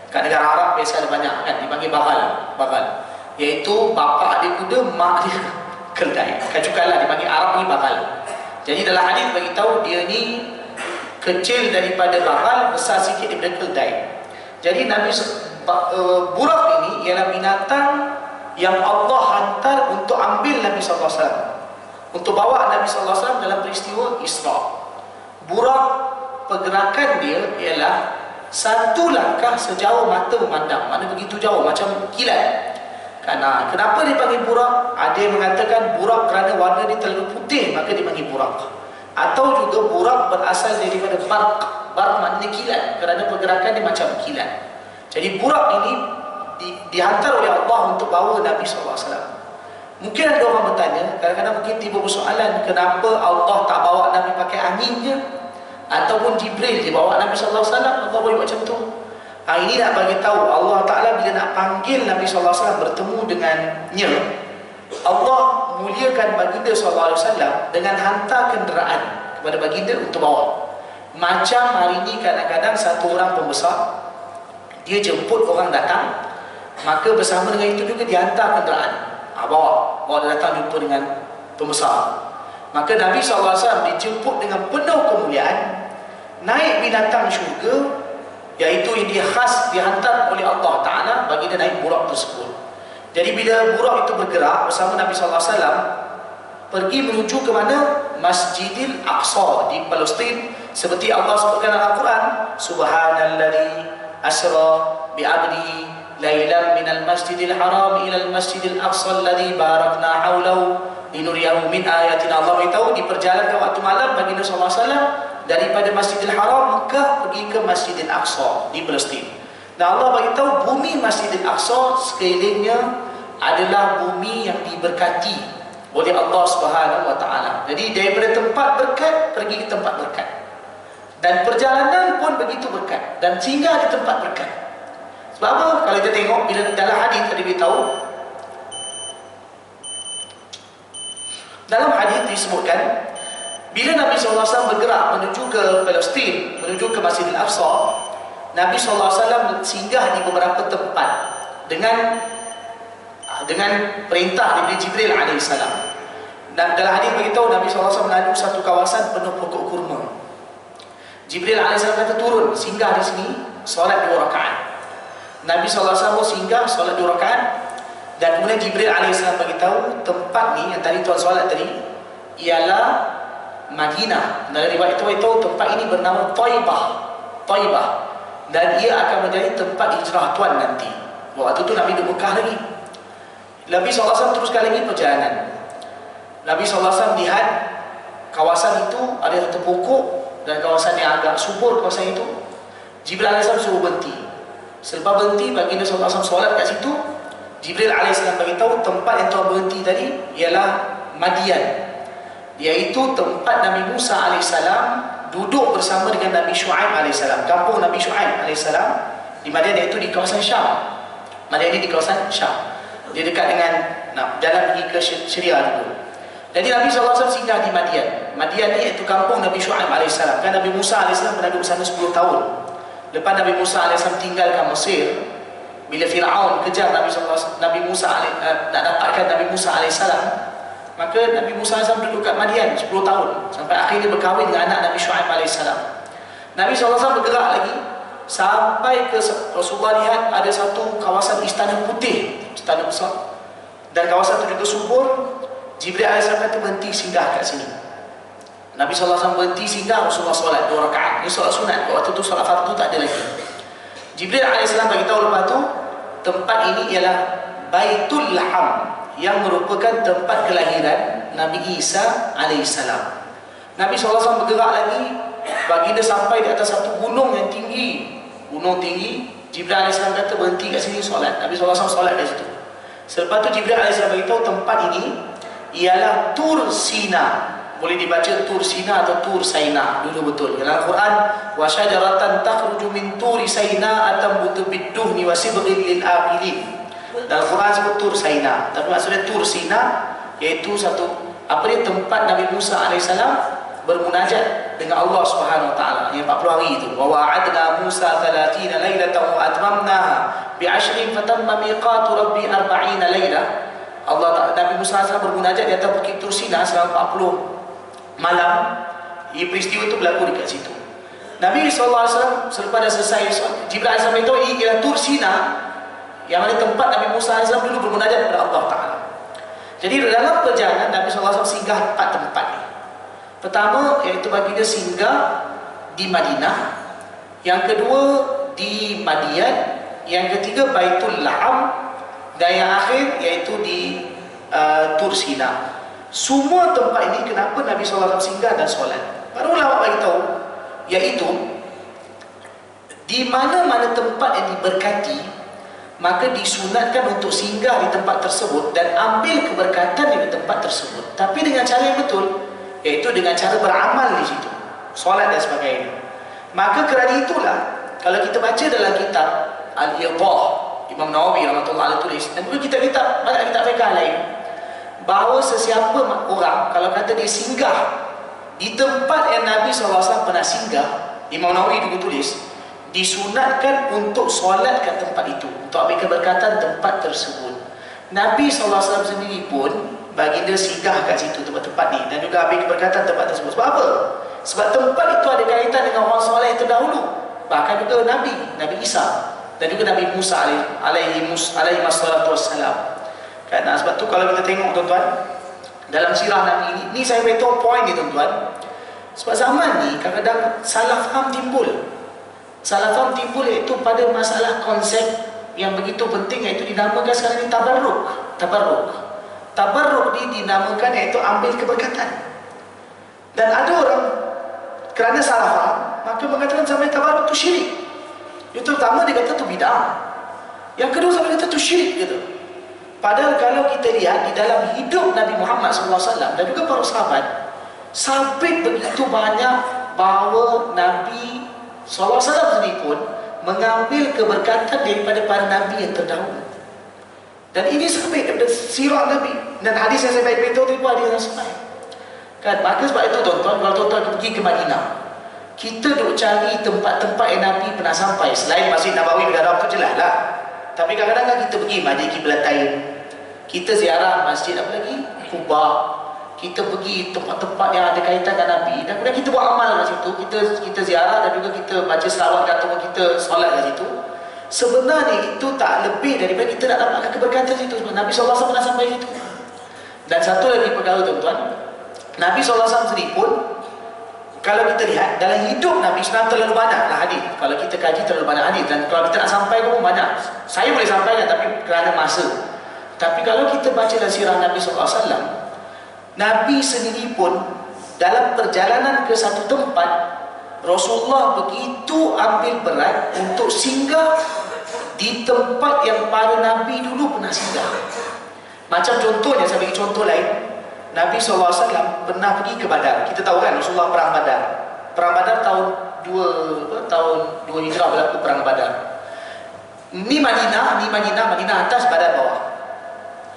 Kat negara Arab biasa ada banyak kan, dipanggil bagal. Iaitu bapa dia kuda, mak dia keldai. Kacukanlah, dipanggil Arab ni bagal. Jadi dalam hadis bagi tahu dia ni kecil daripada bagal, besar sikit daripada keldai. Jadi Nabi Buraq ini ialah binatang yang Allah hantar untuk ambil Nabi SAW, untuk bawa Nabi SAW dalam peristiwa Isra. Buraq, pergerakan dia ialah satu langkah sejauh mata memandang. Mana begitu jauh, macam kilat. Kenapa dipanggil Buraq? Ada yang mengatakan Buraq kerana warna dia terlalu putih, maka dipanggil Buraq. Atau juga Buraq berasal daripada barq. Barq maknanya kilat, kerana pergerakan dia macam kilat. Jadi Buraq ini dihantar oleh Allah untuk bawa Nabi SAW. Mungkin ada orang bertanya, kadang-kadang mungkin tiba persoalan, kenapa Allah tak bawa Nabi pakai angin je, ataupun Jibril dia bawa Nabi SAW, Allah boleh buat macam tu. Ini nak bagi tahu Allah Ta'ala bila nak panggil Nabi SAW bertemu dengannya, Allah muliakan baginda SAW dengan hantar kenderaan kepada baginda untuk bawa. Macam hari ini kadang-kadang satu orang pembesar, dia jemput orang datang, maka bersama dengan itu juga dihantar kenderaan, bawa dia datang jumpa dengan pembesar. Maka Nabi SAW dijemput dengan penuh kemuliaan, naik binatang syurga, iaitu yang dia khas dihantar oleh Allah Ta'ala bagi dia naik Buraq tersebut. Jadi bila Buraq itu bergerak bersama Nabi SAW, pergi menuju ke mana? Masjidil Aqsa di Palestin, seperti Allah sebutkan dalam Al-Quran, Subhanalladzi asra bi'abdihi lailan minal masjidil haram ilal masjidil aqsa alladzi barakna haulahu linuriyahu min ayatina. Allah beritahu diperjalankan waktu malam baginda SAW daripada Masjidil Haram Mekah pergi ke Masjidil Aqsa di Palestin. Dan Allah bagi tahu bumi Masjidil Aqsa sekelilingnya adalah bumi yang diberkati oleh Allah Subhanahu wa taala. Jadi daripada tempat berkat pergi ke tempat berkat. Dan perjalanan pun begitu berkat dan singgah di tempat berkat. Sebab apa? Kalau kita tengok bila dalam hadis tadi beritahu, dalam hadis disebutkan bila Nabi SAW bergerak menuju ke Palestin, menuju ke Masjidil Aqsa, Nabi SAW singgah di beberapa tempat dengan perintah daripada Jibril alaihissalam. Dan dalam hadis beritahu Nabi SAW melalui satu kawasan penuh pokok kurma. Jibril alaihissalam kata turun, singgah di sini, solat 2 rakaat. Nabi SAW singgah solat 2 rakaat, dan kemudian Jibril alaihissalam beritahu tempat ni yang tadi tuan solat tadi ialah Madinah. Dalam riwayat itu tempat ini bernama Taibah, dan ia akan menjadi tempat hijrah tuan nanti. Waktu itu Nabi di Mekah lagi. Nabi SAW teruskan lagi perjalanan. Nabi SAW lihat kawasan itu ada satu pokok, dan kawasan yang agak subur kawasan itu. Jibril alaihissalam suruh berhenti. Selepas berhenti, baginda SAW solat kat situ. Jibril alaihissalam beritahu tempat yang tuan berhenti tadi ialah Madian, iaitu tempat Nabi Musa alaihissalam duduk bersama dengan Nabi Shu'aib alaihissalam. Kampung Nabi Shu'aib alaihissalam di Madian, iaitu di kawasan Syam. Madian ini di kawasan Syam. Dia dekat dengan jalan pergi ke Syria dulu. Jadi Nabi SAW singgah di Madian. Madian ni iaitu kampung Nabi Shu'aib AS. Kan Nabi Musa AS pernah duduk sana 10 tahun. Lepas Nabi Musa AS tinggalkan Mesir, bila Fir'aun kejar Nabi Musa nak dapatkan Nabi Musa AS, maka Nabi Musa AS duduk kat Madian 10 tahun sampai akhirnya berkahwin dengan anak Nabi Shu'aib AS. Nabi SAW bergerak lagi sampai ke Rasulullah lihat ada satu kawasan istana putih, istana besar, dan kawasan itu juga subur. Jibril AS kata berhenti singgah kat sini. Nabi SAW berhenti singgah, Rasulullah solat 2 rakaat. Ini solat sunat, waktu itu solat fardu tak ada lagi. Jibril AS beritahu lepas tu tempat ini ialah Baitul Laham, yang merupakan tempat kelahiran Nabi Isa AS. Nabi SAW bergerak lagi, baginda sampai di atas satu gunung yang tinggi. Gunung tinggi. Jibril AS kata berhenti kat sini solat. Nabi SAW solat dari situ. Selepas tu Jibril AS beritahu tempat ini ialah Tur Sina. Boleh dibaca Tur Sina atau Tur Saina, dulu betul. Dalam Al-Quran, wa syajaratan takhruju min turi Saina atambutu bidduhni wa sibghil lil aqilin. Dalam Al-Quran sebut Tur Saina, tapi maksudnya Tur Sina iaitu satu tempat Nabi Musa alaihissalam bermunajat dengan Allah Subhanahu wa taala yang 40 hari itu. Wa wa'adna Musa 30 lailatan wa atmamnaha bi 'ashrin fatamma miqatu rabbi 40 lailah. Nabi Musa SAW bermunajat di atas Bukit Tur Sina selama 40 malam. Peristiwa itu berlaku dekat situ. Nabi SAW selepas dah selesai, Jibril SAW itu ini ialah Tur Sina, yang mana tempat Nabi Musa SAW dulu bermunajat kepada Allah Ta'ala. Jadi dalam perjalanan Nabi SAW singgah 4 tempat ni. Pertama iaitu baginda singgah di Madinah, yang kedua di Madian, yang ketiga Baitul Laham, dan yang akhir iaitu di Tur Sina. Semua tempat ini kenapa Nabi SAW singgah dan solat? Para ulama beritahu iaitu di mana-mana tempat yang diberkati, maka disunatkan untuk singgah di tempat tersebut dan ambil keberkatan dari tempat tersebut, tapi dengan cara yang betul, iaitu dengan cara beramal di situ, solat dan sebagainya. Maka kerana itulah kalau kita baca dalam kitab Al-Idah, Imam Nawawi rahmatullah alaihi tulis, dan juga kitab-kitab banyak kitab fiqh lain, bahawa sesiapa orang kalau kata dia singgah di tempat yang Nabi SAW pernah singgah, Imam Nawawi juga tulis, disunatkan untuk solat kat tempat itu, untuk ambil keberkatan tempat tersebut. Nabi SAW sendiri pun baginda singgah kat situ, tempat-tempat ni, dan juga ambil keberkatan tempat tersebut. Sebab apa? Sebab tempat itu ada kaitan dengan orang soleh terdahulu, bahkan juga Nabi Isa dan juga Nabi Musa alaihi wassalatu wassalam. Karena sebab tu kalau kita tengok tuan-tuan dalam sirah Nabi ini saya beritahu poin ni tuan-tuan. Sebab zaman ni kadang-kadang salah faham timbul. Salah faham timbul iaitu pada masalah konsep yang begitu penting, iaitu dinamakan sekarang ni tabarruk ni dinamakan iaitu ambil keberkatan. Dan ada orang kerana salah faham maka mengatakan sampai tabarruk itu syirik. Itu pertama dia kata tu bid'ah. Yang kedua sampai kata tu syirik gitu. Padahal kalau kita lihat di dalam hidup Nabi Muhammad SAW dan juga para sahabat, sampai begitu banyak bahawa Nabi SAW sendiri pun mengambil keberkatan daripada para Nabi yang terdahulu. Dan ini sampai daripada sirah Nabi. Dan hadis yang saya baik beritahu itu hadis yang sampai. Kan? Maka sebab itu tuan-tuan, kalau tuan-tuan pergi ke Madinah, kita duk cari tempat-tempat yang Nabi pernah sampai. Selain Masjid Nabawi Haram tu jelas lah. Tapi kadang-kadang kita pergi Masjid Qiblatain, kita ziarah masjid apa lagi? Quba. Kita pergi tempat-tempat yang ada kaitan dengan Nabi. Dan kemudian kita buat amal kat situ. Kita ziarah dan juga kita baca selawat ataupun kita solat kat situ. Sebenarnya itu tak lebih daripada kita nak dapatkan keberkatan situ. Sebab Nabi SAW pernah sampai situ. Dan satu lagi perkara tuan-tuan, Nabi SAW sendiri pun, kalau kita lihat dalam hidup Nabi SAW terlalu banyak lah hadis. Kalau kita kaji terlalu banyak hadis, dan kalau kita nak sampai pun banyak. Saya boleh sampaikan tapi kerana masa. Tapi kalau kita baca dalam sirah Nabi SAW, Nabi sendiri pun dalam perjalanan ke satu tempat, Rasulullah begitu ambil berat untuk singgah di tempat yang para Nabi dulu pernah singgah. Macam contohnya, saya bagi contoh lain, Nabi SAW pernah pergi ke Badar. Kita tahu kan Rasulullah perang Badar. Perang Badar tahun 2 Hijrah berlaku perang Badar. Ni Madinah atas, Badar bawah.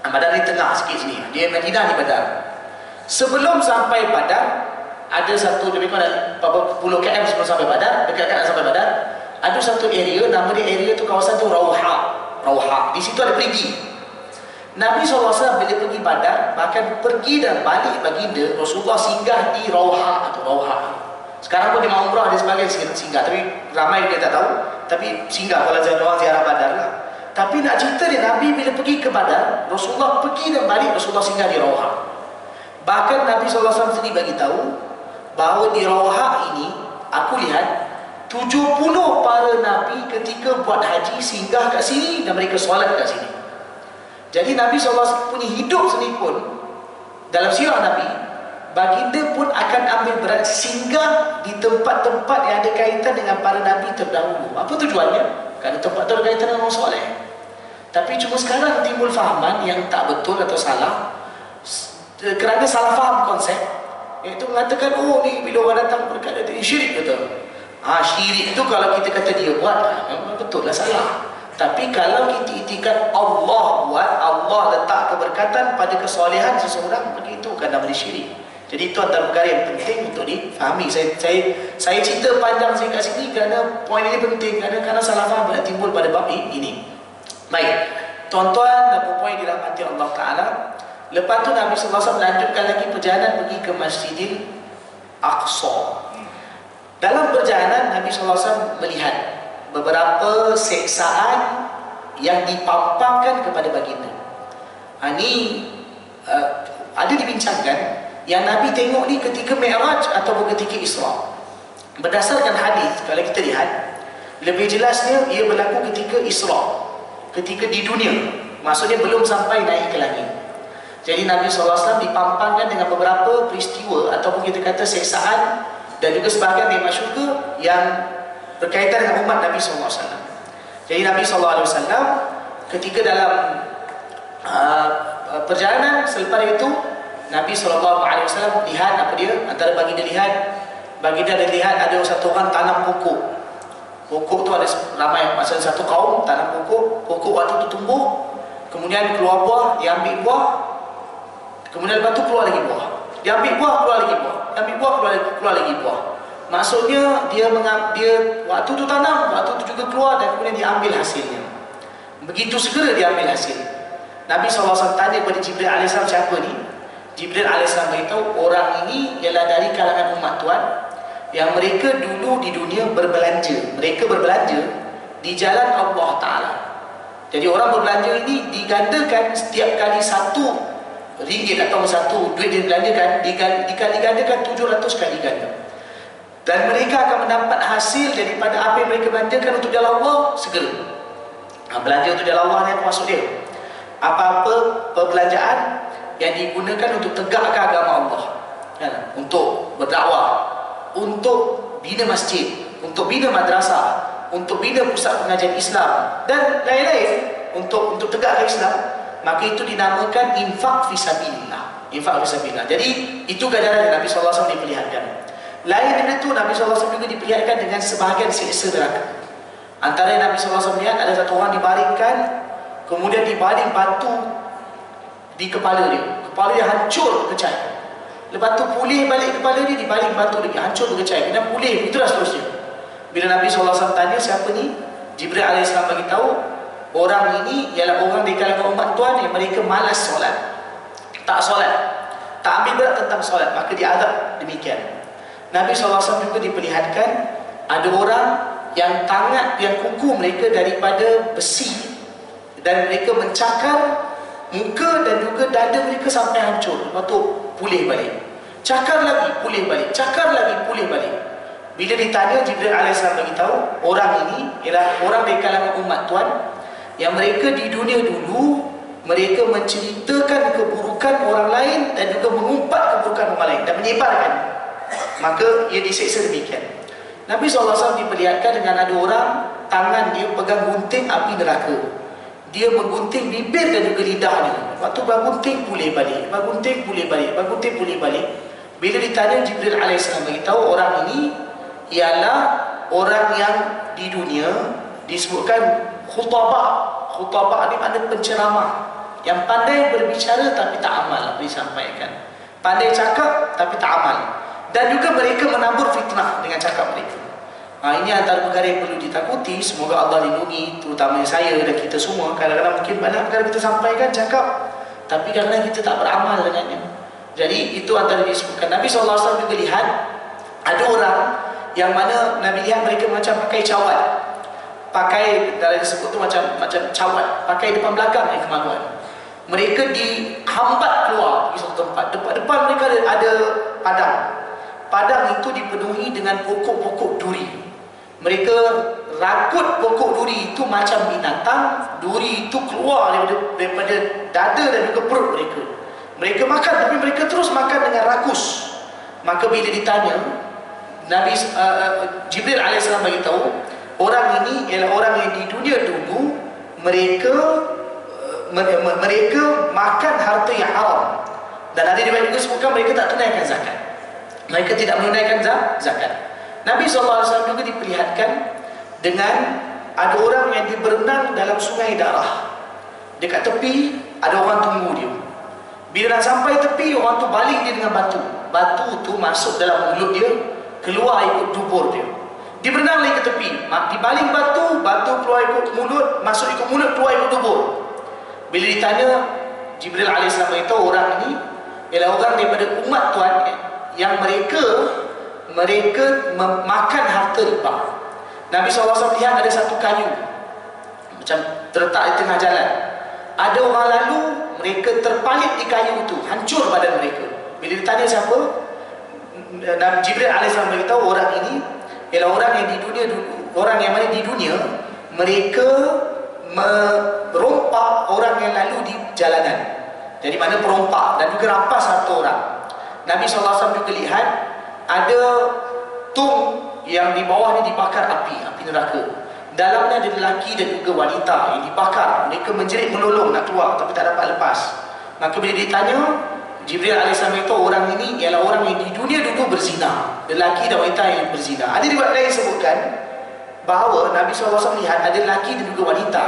Badar di tengah sikit sini. Dia Madinah, ni Badar. Sebelum sampai Badar, ada satu lebih kurang berapa puluh km sebelum sampai Badar, dekat-dekat nak sampai Badar, ada satu area, nama dia area tu, kawasan tu Rauha. Di situ ada perigi. Nabi SAW bila pergi Badar, bahkan pergi dan balik baginda, Rasulullah singgah di Rauha atau Rauha. Sekarang pun di Umrah ada sebagai singgah, tapi ramai dia tak tahu. Tapi singgah kalau orang ziarah Badar lah. Tapi nak cerita dia, Nabi bila pergi ke Badar, Rasulullah pergi dan balik, Rasulullah singgah di Rauha. Bahkan Nabi SAW sendiri bagi tahu bahawa di Rauha ini, aku lihat 70 para Nabi ketika buat haji singgah kat sini dan mereka solat kat sini. Jadi Nabi SAW punya hidup sendiri pun, dalam sirah Nabi, baginda pun akan ambil berat singgah di tempat-tempat yang ada kaitan dengan para Nabi terdahulu. Apa tujuannya? Kerana tempat itu ada kaitan dengan orang soleh. Tapi cuma sekarang timbul fahaman yang tak betul atau salah, kerana salah faham konsep, iaitu mengatakan, oh ni bila orang datang berkata dia syirik, betul. Syirik itu kalau kita kata dia buat, memang betul lah salah. Tapi kalau kita itikad Allah buat, Allah letak keberkatan pada kesolehan seseorang, begitu kan nama dia syirik. Jadi itu antara perkara yang penting untuk difahami. Saya cerita panjang saya kat sini kerana poin ini penting, kerana salah faham boleh timbul pada bab ini. Baik, tuan-tuan dan puan-puan yang dirahmati Allah Ta'ala, lepas tu Nabi SAW melanjutkan lagi perjalanan pergi ke Masjidil Aqsa. Dalam perjalanan Nabi SAW melihat beberapa seksaan yang dipampangkan kepada baginda. Ini ada dibincangkan yang Nabi tengok ni ketika Mi'raj ataupun ketika Isra. Berdasarkan hadis, kalau kita lihat, lebih jelasnya ia berlaku ketika Isra, ketika di dunia, maksudnya belum sampai naik ke langit. Jadi Nabi SAW dipampangkan dengan beberapa peristiwa ataupun kita kata seksaan dan juga sebahagian nikmat syurga yang berkaitan dengan umat Nabi SAW. Jadi Nabi SAW ketika dalam perjalanan selepas itu, Nabi SAW lihat apa dia, antara baginda ada lihat ada satu orang tanam pokok. Pokok tu ada ramai, maksudnya satu kaum tanam pokok waktu tu tumbuh, kemudian keluar buah, dia ambil buah, kemudian lepas tu keluar lagi buah, dia ambil buah, keluar lagi buah, dia ambil buah, keluar lagi buah. Maksudnya dia waktu tu tanam, waktu tu juga keluar, dan kemudian dia ambil hasilnya. Begitu segera dia ambil hasil. Nabi SAW tanya kepada Jibril AS, siapa ni? Jibril AS beritahu, orang ini ialah dari kalangan umat Tuhan yang mereka dulu di dunia berbelanja. Mereka berbelanja di jalan Allah Ta'ala. Jadi orang berbelanja ini digandakan setiap kali RM1 atau satu duit dia belanjakan, digandakan 700 kali ganda. Dan mereka akan mendapat hasil daripada apa yang mereka belanjakan untuk jalan Allah segera. Belanja untuk jalan Allah ni apa maksud dia? Apa-apa perbelanjaan yang digunakan untuk tegakkan agama Allah, untuk berdakwah, untuk bina masjid, untuk bina madrasah, untuk bina pusat pengajian Islam dan lain-lain untuk tegakkan Islam, maka itu dinamakan infak fisabilillah. Infak fisabilillah. Jadi itu ganjaran Nabi SAW diperlihatkan. Lain dari itu, Nabi SAW juga diperlihatkan dengan sebahagian siksa neraka. Antara yang Nabi SAW lihat, ada satu orang dibaringkan, kemudian dibaring batu di kepala dia. Kepala dia hancur, berkecai. Lepas tu pulih balik kepala dia, dibaring batu lagi, hancur, berkecai. Kemudian pulih, itulah seterusnya. Bila Nabi SAW tanya siapa ni, Jibril AS bagi tahu, orang ini ialah orang di kalangan umat Tuhan yang mereka malas solat, tak solat, tak ambil berat tentang solat, maka diazab demikian. Nabi SAW juga diperlihatkan ada orang yang tangan, yang kuku mereka daripada besi, dan mereka mencakar muka dan juga dada mereka sampai hancur. Lepas tu pulih balik, cakar lagi, pulih balik, cakar lagi, pulih balik. Bila ditanya, Jibril AS beritahu orang ini ialah orang dari kalangan umat Tuhan yang mereka di dunia dulu mereka menceritakan keburukan orang lain dan juga mengumpat keburukan orang lain dan menyebarkan, maka ia diseksa demikian. Nabi SAW diperlihatkan dengan ada orang tangan dia pegang gunting api neraka, dia menggunting bibir dan juga lidahnya. Waktu bergunting pulih balik, bergunting pulih balik, bergunting pulih balik. Bila ditanya, Jibril AS beritahu orang ini ialah orang yang di dunia disebutkan khutabah. Khutabah ni makna penceramah, yang pandai berbicara tapi tak amal apa disampaikan, pandai cakap tapi tak amal, dan juga mereka menabur fitnah dengan cakap mereka. Ini antara perkara yang perlu ditakuti. Semoga Allah lindungi terutamanya saya dan kita semua. Kadang-kadang mungkin banyak perkara kita sampaikan, cakap, tapi kadang-kadang kita tak beramal dengannya. Jadi itu antara disebutkan. Nabi SAW juga lihat ada orang yang mana Nabi lihat mereka macam pakai cawat, pakai dalam disebut tu macam cawat, pakai depan belakang yang kemaluan. Mereka dihambat keluar di satu tempat. Depan mereka ada padang. Padang itu dipenuhi dengan pokok-pokok duri. Mereka rakut pokok duri itu macam binatang. Duri itu keluar daripada dada dan juga perut mereka. Mereka makan, tapi mereka terus makan dengan rakus. Maka bila ditanya, Nabi Jibril AS beritahu orang ini ialah orang yang di dunia dulu mereka makan harta yang haram, dan ada di juga sebutkan mereka tak tunaikan zakat, mereka tidak menunaikan zakat. Nabi SAW juga diperlihatkan dengan ada orang yang dia berenang dalam sungai darah. Dekat tepi ada orang tunggu dia. Bila nak sampai tepi, orang tu baling dia dengan batu. Batu tu masuk dalam mulut dia, keluar ikut dubur dia. Dia berenang lagi ke tepi, dibaling batu, batu keluar ikut mulut, masuk ikut mulut, keluar ikut dubur. Bila ditanya, Jibril AS itu orang ini ialah orang daripada umat Tuhan yang mereka makan harta riba. Nabi SAW lihat ada satu kayu macam terletak di tengah jalan. Ada orang lalu, mereka terpalit di kayu itu, hancur badan mereka. Bila ditanya siapa, Jibril AS beritahu orang ini ialah orang yang di dunia dulu, orang yang mana di dunia mereka merompak orang yang lalu di jalanan. Jadi mana perompak dan juga rampas harta orang. Nabi SAW juga lihat ada tung yang di bawah ni dibakar api neraka. Dalamnya ada lelaki dan juga wanita yang dibakar. Mereka menjerit menolong nak keluar tapi tak dapat lepas. Maka bila ditanya, Jibril AS itu orang ini ialah orang yang di dunia dulu berzina, lelaki dan wanita yang berzina. Ada riwayat lain sebutkan bahawa Nabi SAW lihat ada lelaki dan juga wanita.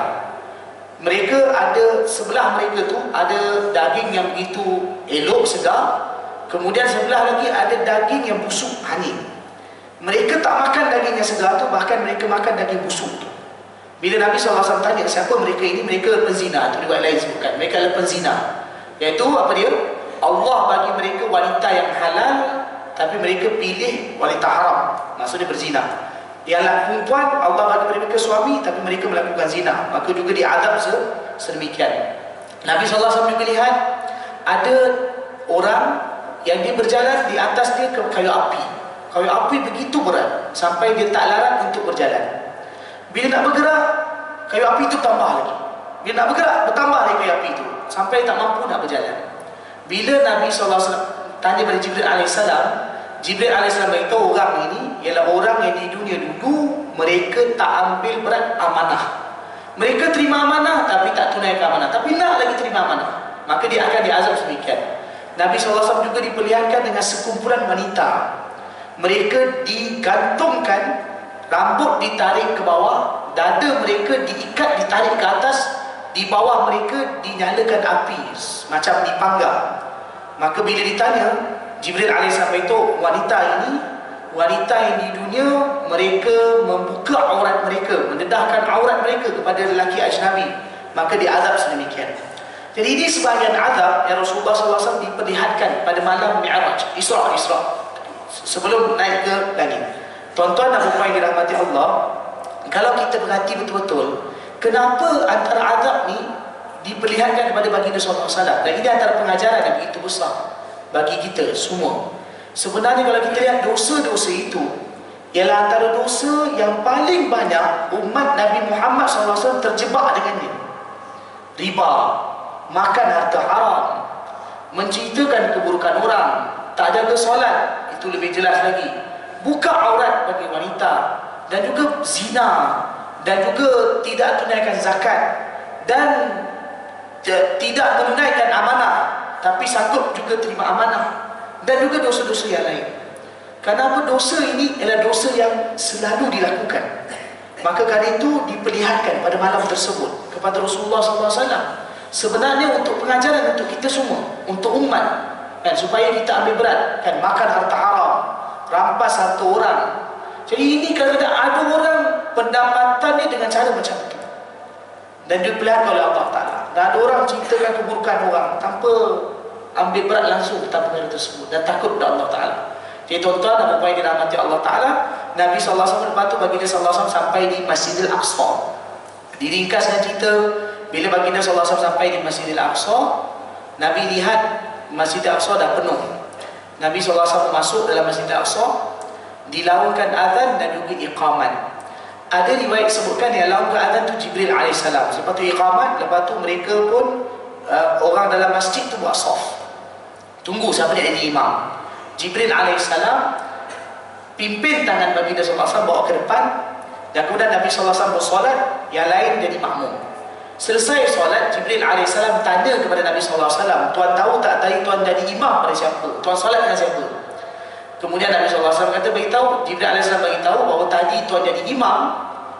Mereka ada, sebelah mereka tu ada daging yang begitu elok, segar. Kemudian sebelah lagi ada daging yang busuk, hanyir. Mereka tak makan daging yang segar tu, bahkan mereka makan daging busuk tu. Bila Nabi SAW tanya siapa mereka ini, mereka penzina. Itu riwayat lain sebutkan, mereka adalah penzina. Iaitu apa dia? Allah bagi mereka wanita yang halal, tapi mereka pilih wanita haram, maksudnya berzina. Ialah perempuan, Allah bagi mereka suami, tapi mereka melakukan zina, maka juga diazab sedemikian. Nabi SAW juga lihat ada orang yang dia berjalan di atas dia ke kayu api. Kayu api begitu berat sampai dia tak larat untuk berjalan. Bila nak bergerak, kayu api itu tambah lagi. Bila nak bergerak, bertambah lagi kayu api itu sampai tak mampu nak berjalan. Bila Nabi SAW tanya pada Jibril AS, Jibril AS beritahu orang ini ialah orang yang di dunia dulu mereka tak ambil berat amanah. Mereka terima amanah tapi tak tunaikan amanah, tapi nak lagi terima amanah, maka dia akan diazab sedemikian. Nabi SAW juga diperlihatkan dengan sekumpulan wanita. Mereka digantungkan, rambut ditarik ke bawah, dada mereka diikat, ditarik ke atas, di bawah mereka dinyalakan api macam dipanggang. Maka bila ditanya, Jibril AS beritahu, wanita ini, wanita yang di dunia mereka membuka aurat mereka, mendedahkan aurat mereka kepada lelaki ajnabi, maka diazab sedemikian. Jadi ini sebahagian azab yang Rasulullah SAW diperlihatkan pada malam Mi'raj, Isra' sebelum naik ke langit. Tuan-tuan dan puan yang dirahmati Allah, kalau kita perhati betul-betul, kenapa antara azab ni diperlihatkan kepada baginda SAW, dan ini antara pengajaran yang begitu besar bagi kita semua. Sebenarnya kalau kita lihat dosa-dosa itu ialah antara dosa yang paling banyak umat Nabi Muhammad SAW terjebak dengannya. Riba, makan harta haram, menceritakan keburukan orang, tak jaga solat, itu lebih jelas lagi, buka aurat bagi wanita, dan juga zina, dan juga tidak tunaikan zakat, dan tidak menunaikan amanah tapi sanggup juga terima amanah, dan juga dosa-dosa yang lain. Kenapa dosa ini ialah dosa yang selalu dilakukan? Maka kerana itu diperlihatkan pada malam tersebut kepada Rasulullah SAW, sebenarnya untuk pengajaran untuk kita semua, untuk umat, kan, supaya kita ambil berat, kan, makan harta haram, rampas harta orang. Jadi ini kadang-kadang ada orang pendapatannya dengan cara macam itu, dan diperlihatkan oleh Allah Ta'ala. Dan ada orang ceritakan keburukan orang tanpa ambil berat langsung tentang perkara tersebut dan takut kepada Allah Ta'ala. Jadi tuan-tuan dan puan yang dirahmati Allah Ta'ala, Nabi SAW lepas tu baginda SAW sampai di Masjidil Aqsa. Diringkaskan cerita, bila baginda SAW sampai di Masjidil Aqsa, Nabi lihat Masjidil Aqsa dah penuh. Nabi SAW masuk dalam Masjidil Aqsa, dilaungkan azan dan juga iqamat. Ada riwayat sebutkan yang laungkan azan tu Jibril AS. Lepas tu iqamat, lepas tu mereka pun orang dalam masjid tu buat saf, tunggu siapa dia jadi imam. Jibril AS pimpin tangan baginda SAW bawa ke depan, dan kemudian Nabi SAW bersolat, yang lain jadi makmum. Selesai solat, Jibril AS tanya kepada Nabi SAW, tuan tahu tak tadi tuan jadi imam pada siapa? Tuan solat dengan siapa? Kemudian Nabi SAW kata, beritahu, Jibril AS beritahu bahawa tadi tuan jadi imam,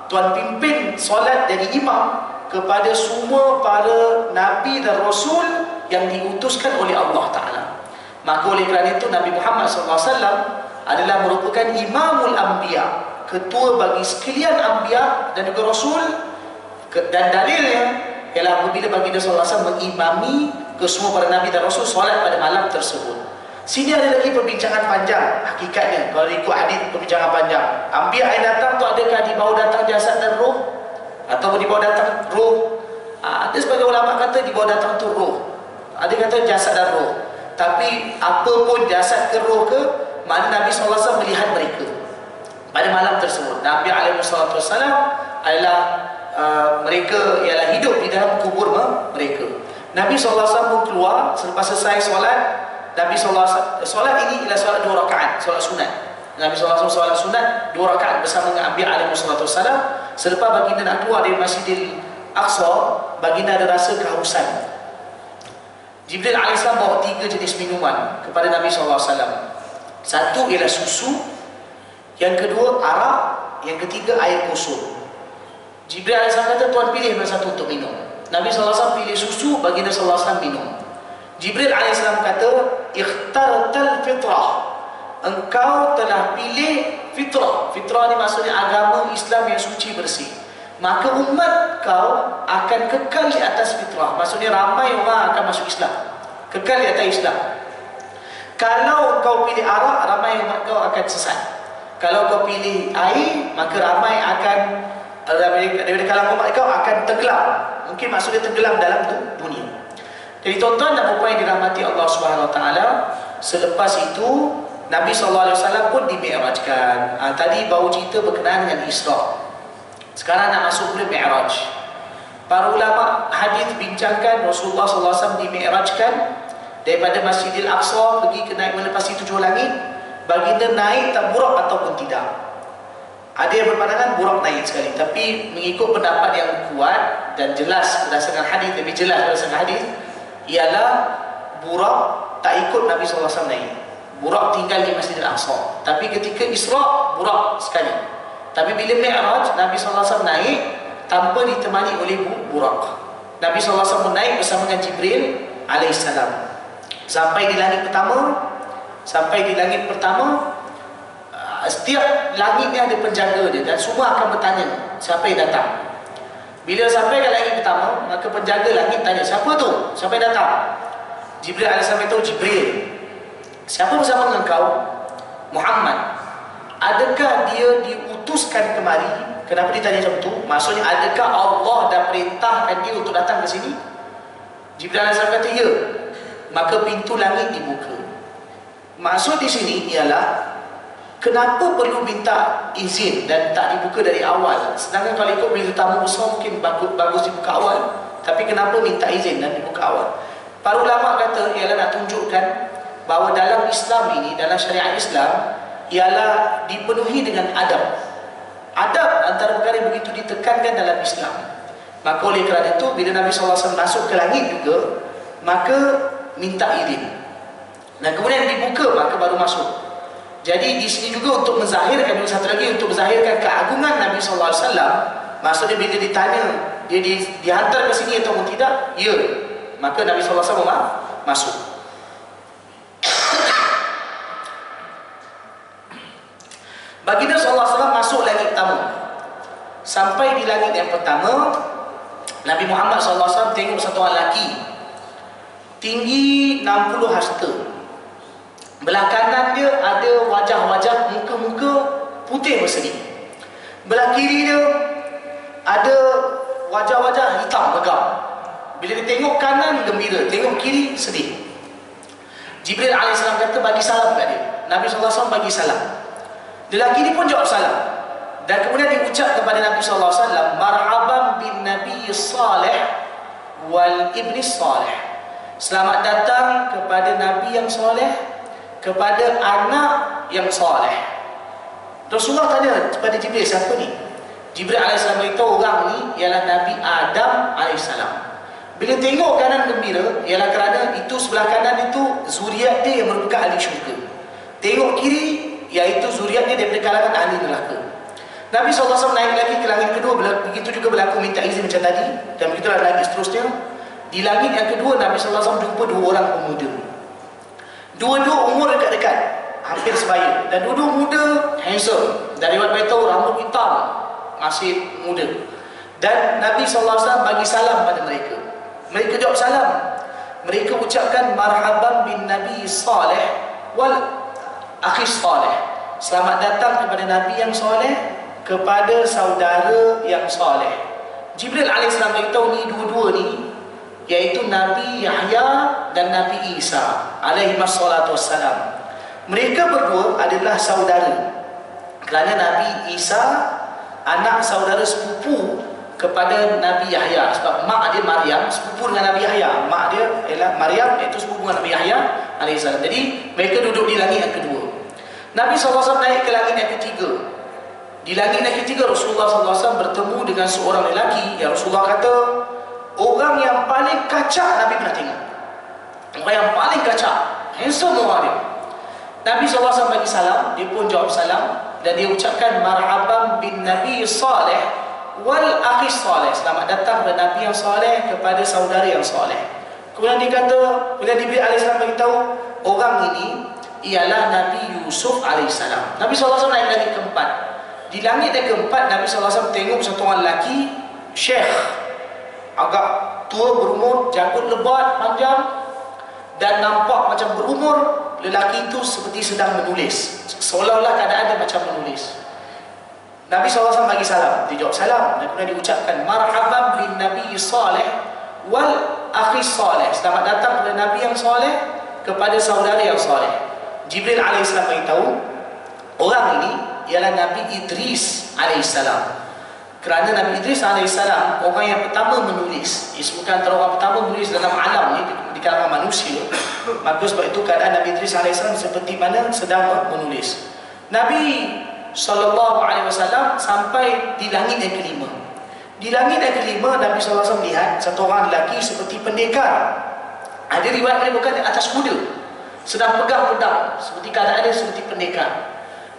tuan pimpin solat jadi imam kepada semua para Nabi dan Rasul yang diutuskan oleh Allah Ta'ala. Maka oleh kerana itu Nabi Muhammad SAW adalah merupakan Imamul Anbiya, ketua bagi sekalian Anbiya dan juga Rasul. Dan dalilnya ialah apabila baginda SAW mengimami ke semua para Nabi dan Rasul solat pada malam tersebut. Sini ada lagi perbincangan panjang. Hakikatnya kalau ikut hadis, perbincangan panjang. Anbiya yang datang tu adakah dibawa datang jasad dan roh, atau dibawa datang roh? Ada sebagai ulama kata dibawa datang tu roh, ada kata jasad dan roh. Tapi apapun jasad ke roh ke, mana Nabi SAW melihat mereka pada malam tersebut. Nabi SAW adalah mereka ialah hidup di dalam kubur mereka. Nabi SAW pun keluar selepas selesai solat. Nabi SAW, solat ini ialah solat 2 rakaat, solat sunat. Nabi SAW solat sunat 2 rakaat bersama dengan Anbiya SAW. Selepas baginda nak keluar dari Masjidil Aqsa, baginda ada rasa kehausan. Jibril AS bawa 3 jenis minuman kepada Nabi SAW. Satu ialah susu, yang kedua arak, yang ketiga air kosong. Jibril AS kata, tuan pilih mana satu untuk minum. Nabi SAW pilih susu, baginda SAW minum. Jibril AS kata, ikhtartal fitrah, engkau telah pilih fitrah. Fitrah ni maksudnya agama Islam yang suci bersih. Maka umat kau akan kekal di atas fitrah. Maksudnya ramai orang akan masuk Islam, kekal di atas Islam. Kalau kau pilih arak, ramai umat kau akan sesat. Kalau kau pilih air, maka ramai akan daripada kalangan umat kau akan tenggelam. Mungkin maksudnya tenggelam dalam dunia. Jadi tuan-tuan dan puan yang dirahmati Allah SWT, selepas itu Nabi SAW pun dimi'rajkan. Tadi baru cerita berkenaan dengan Isra'. Sekarang nak masuk ke Mi'raj. Para ulama hadis bincangkan Rasulullah SAW dimi'rajkan daripada Masjidil Aqsa pergi ke naik menepasi 7 langit. Baginda naik tak buruk ataupun tidak. Ada yang berpandangan Buraq naik sekali, tapi mengikut pendapat yang kuat dan jelas berdasarkan hadis, lebih jelas berdasarkan hadis, ialah Buraq tak ikut Nabi SAW naik. Buraq tinggal di Masjidil Aqsa. Tapi ketika Isra, Buraq sekali. Tapi bila Mi'raj, Nabi SAW naik tanpa ditemani oleh Buraq. Nabi SAW naik bersama dengan Jibril alaihissalam. Sampai di langit pertama, setiap langit ni ada penjaga dia dan semua akan bertanya siapa yang datang. Bila sampai ke langit pertama, maka penjaga langit tanya, siapa tu? Siapa yang datang? Jibril alaihissalam itu, Jibril. Siapa bersama dengan kau? Muhammad. Adakah dia diutuskan kemari? Kenapa dia tanya macam tu? Maksudnya adakah Allah dah perintahkan dia untuk datang ke sini? Jibril alaihissalam kata ya. Maka pintu langit dibuka. Maksud di sini ialah kenapa perlu minta izin dan tak dibuka dari awal? Sedangkan kalau ikut berita tamu besar mungkin bagus dibuka awal. Tapi kenapa minta izin dan dibuka awal? Para ulama kata ialah nak tunjukkan bahawa dalam Islam ini, dalam syariat Islam, ialah dipenuhi dengan adab. Adab antara perkara yang begitu ditekankan dalam Islam. Maka oleh kerana itu, bila Nabi SAW masuk ke langit juga, maka minta izin. Dan kemudian dibuka, maka baru masuk. Jadi di sini juga untuk menzahirkan, satu lagi untuk menzahirkan keagungan Nabi SAW. Maksudnya bila ditanya, dia dihantar ke sini atau tidak, ya. Maka Nabi SAW masuk. Baginda SAW masuk langit pertama. Sampai di langit yang pertama, Nabi Muhammad SAW tengok satu orang lelaki tinggi 60 hasta. Belah kanan dia ada wajah-wajah, muka-muka putih berseri. Belah kiri dia ada wajah-wajah hitam legam. Bila dia tengok kanan gembira, tengok kiri sedih. Jibril alaihissalam kata bagi salam kat dia. Nabi SAW bagi salam. Lelaki ni pun jawab salam. Dan kemudian diucap kepada Nabi SAW, marhaban bin Nabi Salih wal Ibni Salih. Selamat datang kepada Nabi yang soleh, kepada anak yang soleh. Rasulullah tanya kepada Jibril, siapa ni? Jibril AS beritahu orang ni ialah Nabi Adam AS. Bila tengok kanan gembira, ialah kerana itu sebelah kanan itu zuriat dia yang merupakan ahli syurga. Tengok kiri, iaitu zuriat dia daripada kalangan ahli neraka. Nabi SAW naik lagi ke langit kedua, begitu juga berlaku minta izin macam tadi, dan begitulah lagi seterusnya. Di langit yang kedua, Nabi SAW jumpa dua orang pemuda. Dua-dua umur dekat-dekat, hampir sebaya, dan dua-dua muda, handsome. Dari riwayat beritahu rambut hitam, masih muda. Dan Nabi SAW bagi salam pada mereka. Mereka jawab salam. Mereka ucapkan marhaban bin Nabi Saleh wal akhi Saleh. Selamat datang kepada Nabi yang soleh, kepada saudara yang soleh. Jibril AS beritahu ni dua-dua ni, iaitu Nabi Yahya dan Nabi Isa alaihissalatu wassalam. Mereka berdua adalah saudara, kerana Nabi Isa anak saudara sepupu kepada Nabi Yahya. Sebab mak dia Maryam sepupu dengan Nabi Yahya. Mak dia ialah Maryam, iaitu sepupu dengan Nabi Yahya alaihissalam. Jadi mereka duduk di langit yang kedua. Nabi SAW naik ke langit yang ketiga. Di langit yang ketiga, Rasulullah SAW bertemu dengan seorang lelaki yang Rasulullah kata orang yang paling kacak Nabi pernah tengok. Orang yang paling kacak, handsome orang dia. Nabi SAW bagi salam, dia pun jawab salam, dan dia ucapkan marhaban bin Nabi Saleh wal akhi Saleh. Selamat datang kepada Nabi yang soleh, kepada saudara yang soleh. Kemudian dia kata, bila Jibril AS beritahu orang ini ialah Nabi Yusuf AS. Nabi SAW naik langit keempat. Di langit yang keempat, Nabi SAW tengok satu orang lelaki, syekh, agak tua berumur, janggut lebat, panjang, dan nampak macam berumur. Lelaki itu seperti sedang menulis, seolah-olah keadaan dia macam menulis. Nabi SAW bagi salam, dia jawab salam, dan kemudian diucapkan marhaban bin Nabi Saleh wal akhi Saleh. Selamat datang kepada Nabi yang soleh, kepada saudara yang soleh. Jibril AS beritahu orang ini ialah Nabi Idris AS. Kerana Nabi Idris AS orang yang pertama menulis, disebutkan antara orang pertama menulis dalam alam ni, di kalangan manusia. Maka sebab itu keadaan Nabi Idris AS seperti mana sedang menulis. Nabi sallallahu alaihi wasallam sampai di langit yang kelima. Di langit yang kelima, Nabi sallallahu alaihi wasallam lihat satu orang lelaki seperti pendekar. Ada riwayat menyebutkan di atas kuda, sedang pegang pedang, seperti keadaannya seperti pendekar.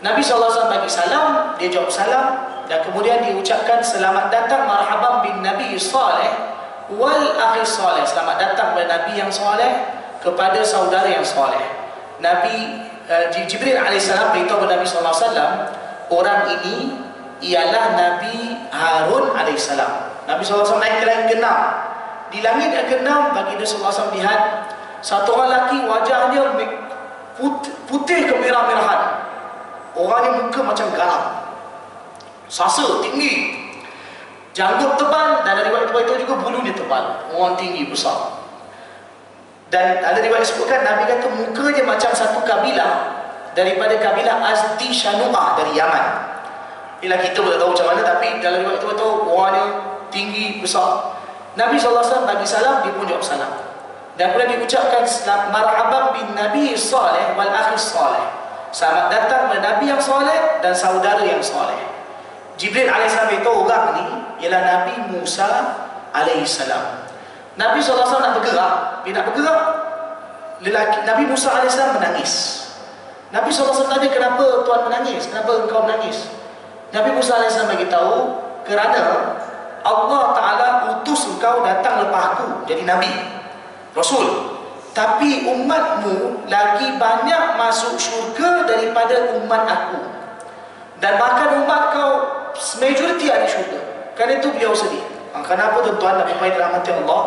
Nabi sallallahu alaihi wasallam bagi salam, dia jawab salam, dan kemudian diucapkan selamat datang marhaban bin nabi salih wal akhi salih. Selamat datang kepada nabi yang soleh, kepada saudara yang soleh. Nabi Jibril alaihissalam beritahu kepada Nabi sallallahu alaihi wasallam, orang ini ialah Nabi Harun alaihissalam. Nabi sallallahu alaihi wasallam naik ke langit ke-6. Di langit yang ke-6, baginda sallallahu alaihi wasallam lihat satu orang lelaki, wajahnya putih kemerah-merahan. Orangnya muka macam garam, sasa, tinggi, janggut tebal, dan ada riwayat itu juga bulunya tebal. Orang tinggi, besar. Dan ada riwayat sebutkan Nabi kata mukanya macam satu kabilah daripada kabilah Azdi Shanu'ah dari Yaman. Ialah kita boleh tahu macam mana, tapi dalam riwayat itu betul orangnya tinggi, besar. Nabi SAW bagi salam, dia pun jawab salam. Dan kemudian diucapkan marhaban bin nabi salih wal akhi salih. Selamat datang kepada nabi yang soleh dan saudara yang soleh. Jibril alaihissalam itu orang ni ialah Nabi Musa alaihissalam. Nabi SAW nak bergerak. Bila nak bergerak, Nabi Musa AS menangis. Nabi SAW tanya, kenapa Tuan menangis? Kenapa engkau menangis? Nabi Musa AS beritahu, kerana Allah Ta'ala utus engkau datang lepas aku jadi Nabi, Rasul. Tapi umatmu lagi banyak masuk syurga daripada umat aku. Dan bahkan umat kau majoriti ahli syurga. Kerana itu beliau sedih. Kenapa tuan-tuan, Nabi Muhammad dirahmati Allah?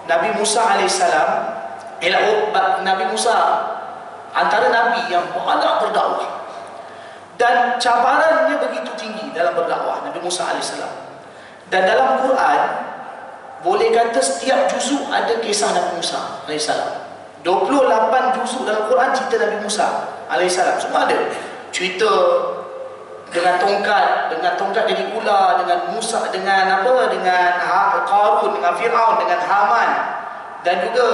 Nabi Musa AS ialah Nabi Musa antara Nabi yang banyak berdakwah, dan cabarannya begitu tinggi dalam berdakwah, Nabi Musa AS. Dan dalam Quran boleh kata setiap juzuk ada kisah Nabi Musa AS. 28 juzuk dalam Quran cerita Nabi Musa AS. Semua ada cerita dengan tongkat jadi ular, dengan Musa, dengan apa, dengan Qarun, dengan Firaun, dengan Haman, dan juga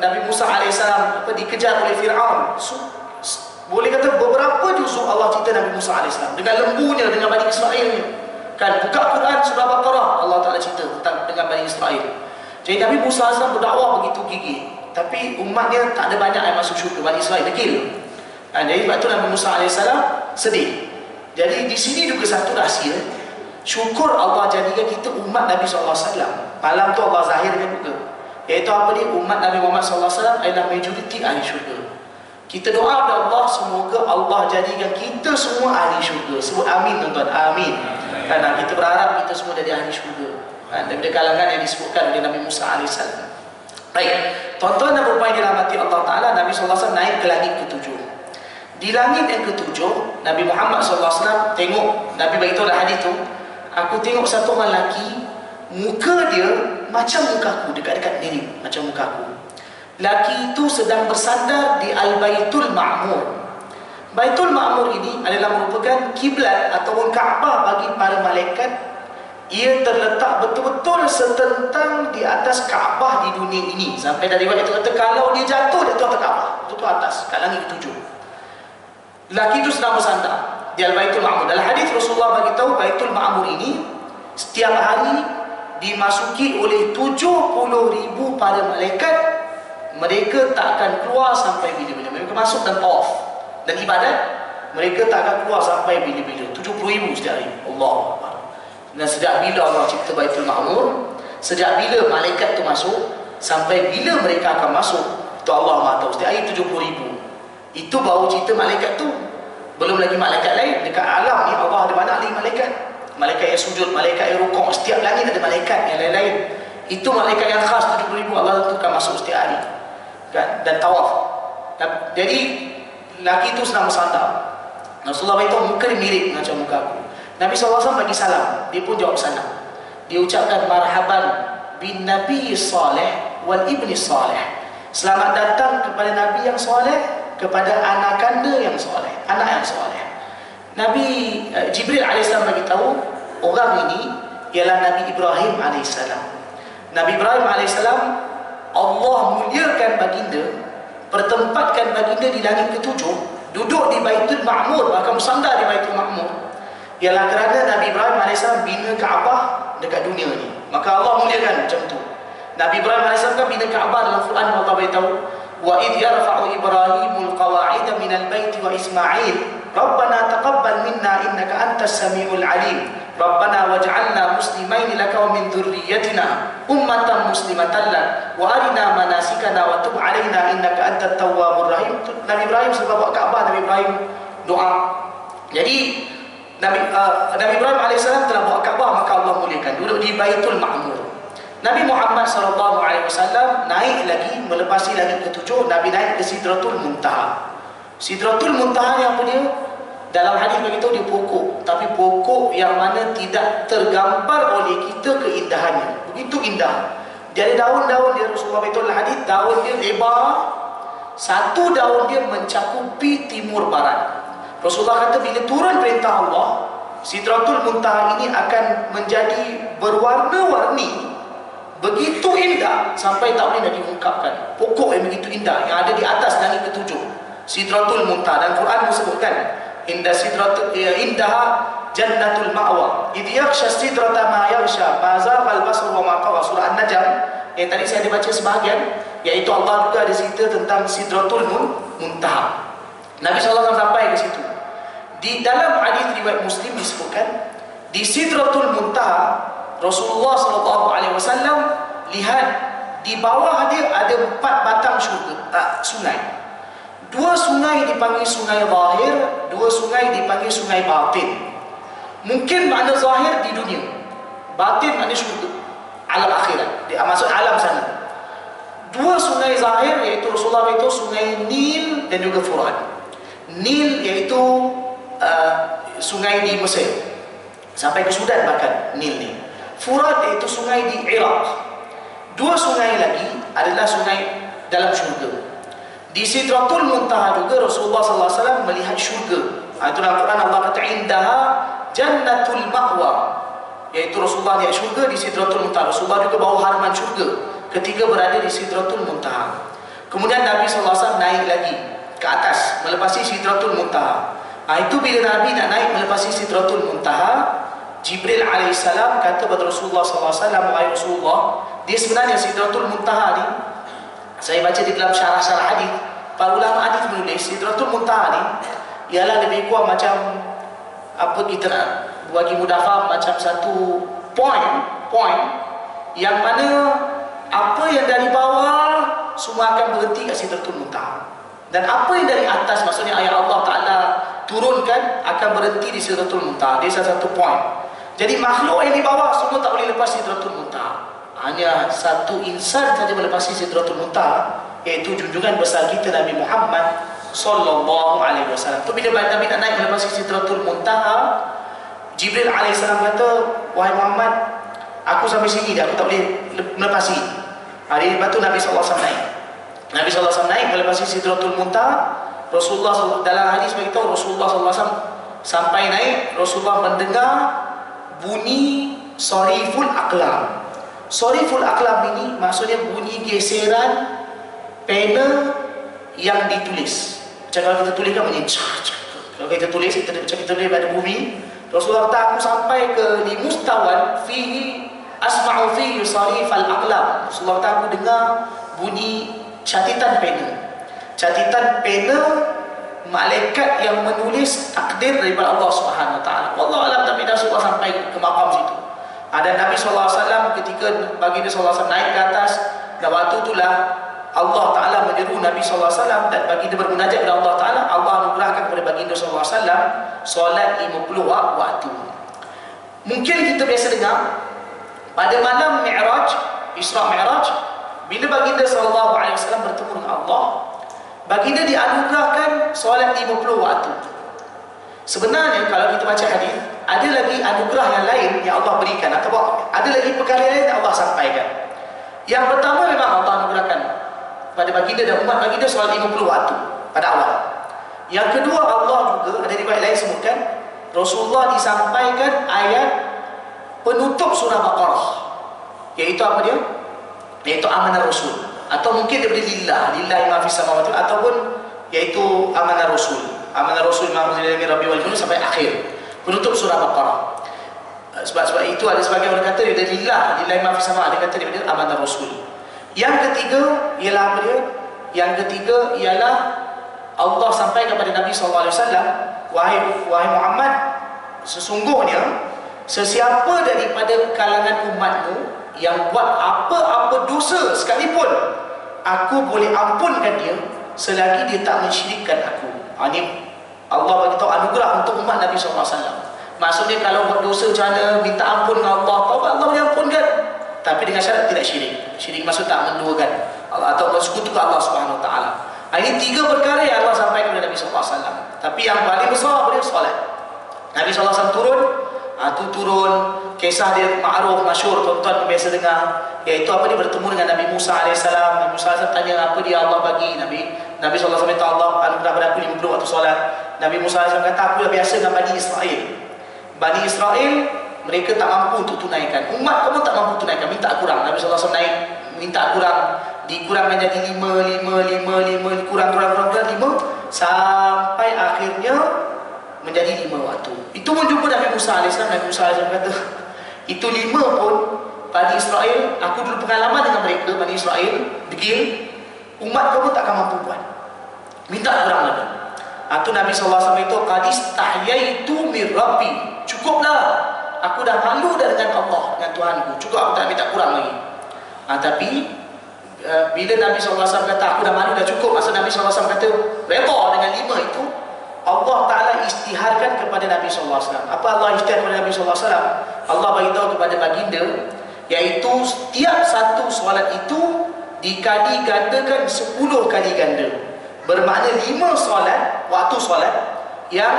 Nabi Musa alaihissalam dikejar oleh Firaun. Boleh kata beberapa juzuk Allah cerita Nabi Musa alaihissalam dengan lembunya, dengan Bani Israelnya. Kan buka Quran surah Baqarah, Allah Taala cerita tentang dengan Bani Israel. Jadi Nabi Musa alaihissalam berdakwah begitu gigih, tapi umatnya tak ada banyak yang masuk syurga. Bani Israel degil. Jadi sebab itu Nabi Musa AS sedih. Jadi di sini juga satu rahsia. Syukur Allah jadikan kita umat Nabi SAW. Malam tu Allah zahirkan juga, iaitu apa dia? Umat Nabi Muhammad SAW adalah majoriti ahli syurga. Kita doa kepada Allah, semoga Allah jadikan kita semua ahli syurga. Sebut amin tuan-tuan, amin. Karena kita berharap kita semua jadi ahli syurga, daripada kalangan yang disebutkan oleh Nabi Musa AS. Baik, tuan-tuan dan puan-puan yang dirahmati Allah Ta'ala, Nabi SAW naik ke langit ke-7. Di langit yang ke-7, Nabi Muhammad SAW tengok, Nabi beritahu dalam hadis tu, aku tengok satu orang lelaki, muka dia macam mukaku, dekat-dekat mirip macam mukaku. Lelaki itu sedang bersandar di Al-Baitul Ma'mur. Baitul Ma'mur ini adalah merupakan kiblat ataupun Kaabah bagi para malaikat. Ia terletak betul-betul setentang di atas Kaabah di dunia ini. Sampai dari waktu itu kata, kalau dia jatuh, dia atas Kaabah, betul atas, kat langit ke-7. Lelaki itu sedang bersandar di Al-Baitul Ma'mur. Dalam hadis Rasulullah beritahu, Baitul Ma'mur ini setiap hari dimasuki oleh 70,000 para malaikat. Mereka tak akan keluar sampai bila-bila. Mereka masuk dan tawaf dan ibadat, mereka tak akan keluar sampai bila-bila. 70,000 setiap hari. Allah Akbar. Dan sejak bila Allah cipta Baitul Ma'mur, sejak bila malaikat itu masuk, sampai bila mereka akan masuk, itu Allah Maha tahu. Setiap hari 70,000. Itu baru cerita malaikat tu. Belum lagi malaikat lain. Dekat alam ni Allah ada banyak lagi malaikat. Malaikat yang sujud, malaikat yang rukuk. Setiap langit ada malaikat yang lain-lain. Itu malaikat yang khas 70,000 Allah tentukan masuk setiap hari, kan? Dan tawaf. Jadi lelaki itu sedang bersandar. Rasulullah beritahu muka dia mirip macam muka aku. Nabi SAW bagi salam, dia pun jawab salam. Dia ucapkan marhaban bin nabi salih wal ibni salih. Selamat datang kepada Nabi yang soleh, kepada anak kanda yang soleh, anak yang soleh. Nabi Jibril AS beritahu, orang ini ialah Nabi Ibrahim AS. Nabi Ibrahim AS, Allah muliakan baginda, pertempatkan baginda di langit ke-7 duduk di Baitul Ma'mur, bahkan bersandar di Baitul Ma'mur, ialah kerana Nabi Ibrahim AS bina Kaabah dekat dunia ni. Maka Allah muliakan macam tu. Nabi Ibrahim AS kan bina Kaabah. Dalam Quran Allah beritahu, wa idh yarfa'u Ibrahimul qawa'ida minal baiti wa Ismail Rabbana taqabbal minna innaka antas samiul alim Rabbana waj'alna muslimaini laka wa min dhurriyyatina ummatan muslimatan lak wa arina manasikana wa tub alaina innaka antat tawwabur rahim. Nabi Ibrahim sebab buat Kaabah, Nabi Ibrahim doa. Jadi Nabi Ibrahim AS telah buat Kaabah, maka Allah muliakan, duduk di Baitul Ma'mur. Nabi Muhammad SAW naik lagi, melepasi lagi ketujuh, Nabi naik ke Sidratul Muntaha. Sidratul Muntaha yang apa dia? Dalam hadis beritahu dia pokok, tapi pokok yang mana tidak tergambar oleh kita keindahannya. Begitu indah. Dia ada daun-daun dia, Rasulullah beritahu dalam hadis, daun dia lebar, satu daun dia mencakupi timur barat. Rasulullah kata bila turun perintah Allah, Sidratul Muntaha ini akan menjadi berwarna-warni, begitu indah sampai tak boleh nak diungkapkan. Pokok yang begitu indah yang ada di atas langit ketujuh, Sidratul Muntaha. Dan Quran disebutkan indah Sidratul indaha jannatul ma'wa idh yaghsha sidrata ma yaghsha ma zaghal basar wa ma tagha. Surah An-Najm yang tadi saya ada baca sebahagian, iaitu Allah juga ada cerita tentang Sidratul Muntaha. Nabi SAW sampai ke situ. Di dalam hadis riwayat Muslim disebutkan, di Sidratul Muntaha Rasulullah SAW lihat di bawah dia ada 4 batang sungai. 2 sungai dipanggil sungai zahir, 2 sungai dipanggil sungai batin. Mungkin makna zahir di dunia, batin makna syurga, alam akhirat, maksud alam sana. 2 sungai zahir iaitu Rasulullah itu sungai Nil dan juga Furat. Nil iaitu sungai di Mesir sampai ke Sudan, bahkan Nil ni. Furat iaitu sungai di Iraq. 2 sungai lagi adalah sungai dalam syurga. Di Sidratul Muntaha juga Rasulullah SAW melihat syurga. Itu dalam Quran Allah kata indaha jannatul ma'wa, iaitu Rasulullah lihat syurga di Sidratul Muntaha. Rasulullah juga bawa haraman syurga ketika berada di Sidratul Muntaha. Kemudian Nabi SAW naik lagi ke atas melepasi Sidratul Muntaha. Itu bila Nabi nak naik melepasi Sidratul Muntaha, Jibril alaihissalam kata kepada Rasulullah SAW, wahai Rasulullah, dia sebenarnya Sidratul Muntaha ni, saya baca di dalam syarah-syarah hadis, para ulama hadis menulis Sidratul Muntaha ni ialah lebih kurang macam apa kita nak bagi mudah faham, macam satu point yang mana apa yang dari bawah semua akan berhenti kat Sidratul Muntaha, dan apa yang dari atas, maksudnya ayat Allah Ta'ala turunkan, akan berhenti di Sidratul Muntaha. Dia salah satu point. Jadi makhluk yang di bawah semua tak boleh lepas Sidratul Muntaha. Hanya satu insan saja melepasi Sidratul Muntaha, iaitu junjungan besar kita Nabi Muhammad sallallahu alaihi wasallam. Tu bila Nabi nak naik melepasi Sidratul Muntaha, Jibril alaihissalam kata, wahai Muhammad, aku sampai sini dah, aku tak boleh melepasi. Hari lepas tu Nabi SAW naik. Nabi SAW naik melepasi Sidratul Muntaha. Rasulullah dalam hadis beritahu, Rasulullah SAW sampai naik, Rasulullah mendengar bunyi sariful aqlam. Sariful aqlam ini maksudnya bunyi geseran pena yang ditulis. Macam kalau kita tulis kan bunyi kalau kita tulis, macam kita tulis pada bumi. Rasulullah kata, aku sampai ke di mustawan fihi asma'u fihi sarifal aqlam. Rasulullah kata, aku dengar bunyi catatan pena. Catatan pena malaikat yang menulis takdir daripada Allah Subhanahu Wa Taala. Wallahu alam, tapi Rasulullah sampai ke maqam situ. Ada Nabi SAW ketika baginda SAW naik ke atas, dan waktu itulah Allah Ta'ala menyeru Nabi SAW, dan baginda bermunajat kepada Allah Ta'ala. Allah anugerahkan kepada baginda SAW solat 50 waktu. Mungkin kita biasa dengar pada malam Mi'raj, Isra Mi'raj, bila baginda SAW bertemu dengan Allah, baginda dianugerahkan solat 50 waktu. Sebenarnya kalau kita baca hadis, ada lagi anugerah yang lain yang Allah berikan, atau ada lagi perkara lain yang Allah sampaikan. Yang pertama, memang Allah anugerahkan pada baginda dan umat baginda solat 50 waktu pada awal. Yang kedua, Allah juga ada riwayat lain sebutkan Rasulullah disampaikan ayat penutup surah Baqarah, iaitu apa dia? Iaitu amanah Rasul, atau mungkin daripada lillahi ma fis samawati, ataupun iaitu amanah Rasul. Amanah Rasul ma unzila ilaihi min rabbi wal mu'minun sampai akhir penutup surah Baqarah. Sebab itu ada sebagian orang kata dia lillah ma fis sama, ada kata dia amanah Rasul. Yang ketiga ialah apa dia? Yang ketiga ialah Allah sampaikan kepada Nabi SAW, wahai Muhammad, sesungguhnya sesiapa daripada kalangan umatmu yang buat apa-apa dosa sekalipun, aku boleh ampunkan dia selagi dia tak mensyirikkan aku. Ini Allah bagi tahu anugerah untuk umat Nabi SAW. Maksudnya kalau buat dosa macam mana, minta ampun dengan Allah, Allah boleh ampunkan, tapi dengan syarat tidak syirik. Syirik maksud tak menduakan Allah atau bersekutukan Allah Subhanahu Wa Taala. Ini 3 perkara yang Allah sampaikan kepada Nabi SAW. Tapi yang paling besar pada solat. Nabi SAW turun, kisah dia ma'ruf, masyhur, tuan-tuan biasa dengar, iaitu apa, dia bertemu dengan Nabi Musa AS. Nabi Musa AS tanya apa dia Allah bagi. Nabi SAW minta Allah anugerah pada aku 50 waktu solat. Nabi Musa AS kata, aku dah biasa dengan Bani Israel. Bani Israel mereka tak mampu untuk tunaikan, umat kamu tak mampu tunaikan, minta kurang. Nabi SAW naik, minta kurang, dikurangkan jadi 5, kurang 5, sampai akhirnya menjadi 5 waktu. Itu pun jumpa Nabi Musa AS. Nabi Musa AS kata, itu 5 pun Bani Israel, aku dulu pengalaman dengan mereka, Bani Israel degil, umat kamu takkan mampu buat, minta kurang lagi. Itu Nabi SAW itu, qadis tahyaitu mir rabbi, cukuplah, aku dah malu dah dengan Allah, dengan Tuhanku, cukup, aku tak minta kurang lagi. Tapi bila Nabi SAW kata aku dah malu dah cukup, masa Nabi SAW kata reda dengan 5 itu, Allah Ta'ala istiharkan kepada Nabi SAW. Apa Allah istiharkan kepada Nabi SAW? Allah beritahu kepada baginda, iaitu setiap satu solat itu dikali gandakan 10 kali ganda. Bermakna 5 solat, waktu solat yang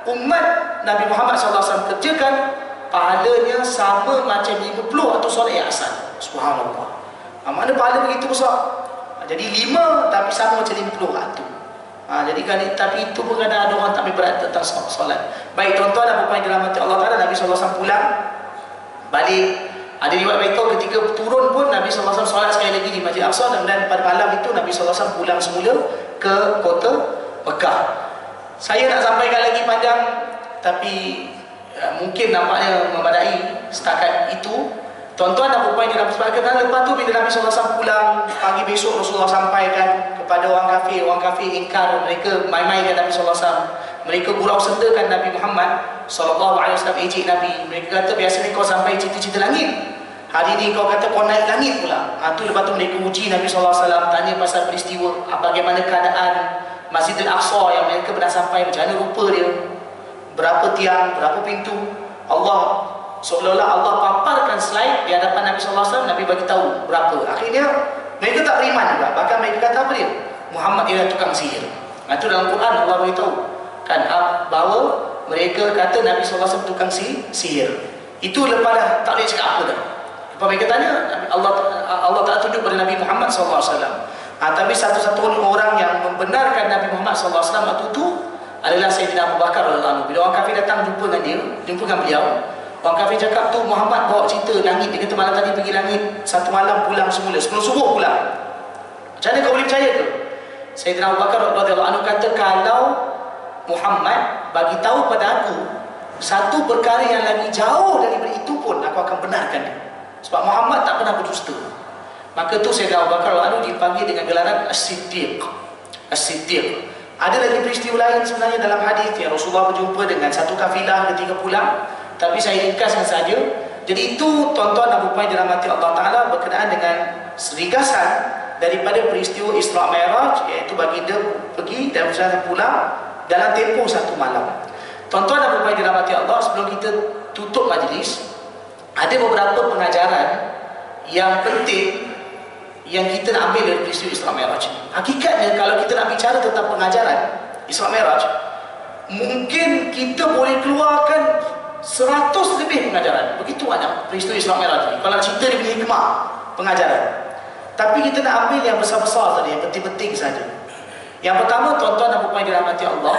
umat Nabi Muhammad SAW kerjakan, pahalanya sama macam 50 waktu solat yang asal. Subhanallah. Mana pahala begitu besar. Jadi 5 tapi sama macam 50 waktu. Jadi kan, tapi itu pun kadang ada orang tak berat tentang solat. Baik tuan-tuan dan puan-puan dirahmati Allah Taala, Nabi SAW pulang balik. Ada riwayat beritahu ketika turun pun Nabi SAW solat sekali lagi di Masjid Aqsa, dan pada malam itu Nabi SAW pulang semula ke kota Mekah. Saya nak sampaikan lagi panjang, tapi mungkin nampaknya memadai setakat itu. Tuan-tuan dan puan-puan yang dirahmati Allah, lepas tu bila Nabi SAW pulang, pagi besok Rasulullah sampaikan kepada orang kafir ingkar, mereka main-mainkan Nabi SAW, mereka gurau sentakan Nabi Muhammad SAW, ejek Nabi. Mereka kata, biasanya kau sampai cerita-cerita langit, hari ni kau kata kau naik langit pula. Tu lepas tu mereka uji Nabi SAW, tanya pasal peristiwa, bagaimana keadaan Masjidil Aqsa yang mereka pernah sampai, macam mana rupa dia, berapa tiang, berapa pintu. Allah seolah-olah Allah paparkan slide di hadapan Nabi SAW, Nabi bagi tahu berapa. Akhirnya mereka tak beriman juga, bahkan mereka kata apa dia? Muhammad ialah tukang sihir. Itu dalam Quran Allah beritahu kan, bahawa mereka kata Nabi SAW tukang sihir. Itu lepas dah tak boleh cakap apa dah. Lepas mereka tanya, Allah tak tunjuk pada Nabi Muhammad SAW. Tapi satu-satunya orang yang membenarkan Nabi Muhammad SAW waktu itu adalah Sayyidina Abu Bakar radhiyallahu anhu. Bila orang kafir datang jumpa dengan beliau, orang kafir cakap tu Muhammad bawa cerita langit, dia kata malam tadi pergi langit, satu malam pulang semula, sebelum subuh pulang. Macam mana kau boleh percaya ke? Sayyidina Abu Bakar radhiyallahu anhu kata, kalau Muhammad bagi tahu pada aku satu perkara yang lagi jauh daripada itu pun, aku akan benarkan dia. Sebab Muhammad tak pernah berdusta. Maka tu Sayyidina Abu Bakar radhiyallahu anhu dipanggil dengan gelaran As-Siddiq. As-Siddiq. Ada lagi peristiwa lain sebenarnya dalam hadis yang Rasulullah berjumpa dengan satu kafilah ketika pulang, tapi saya ringkaskan saja. Jadi itu tuan-tuan dan puan-puan dirahmati Allah Ta'ala berkenaan dengan ringkasan daripada peristiwa Isra Mi'raj, iaitu baginda pergi dan berjalan pulang dalam tempoh satu malam. Tuan-tuan dan puan-puan dirahmati Allah, sebelum kita tutup majlis, ada beberapa pengajaran yang penting yang kita nak ambil dari peristiwa Isra Mi'raj. Hakikatnya kalau kita nak bicara tentang pengajaran Isra Mi'raj, mungkin kita boleh keluarkan 100 lebih pengajaran. Begitu banyak peristiwa Isra Mi'raj ni. Kalau nak cerita dia punya hikmah pengajaran. Tapi kita nak ambil yang besar-besar tadi, yang penting-penting saja. Yang pertama, tuan-tuan dan puan-puan dirahmati Allah,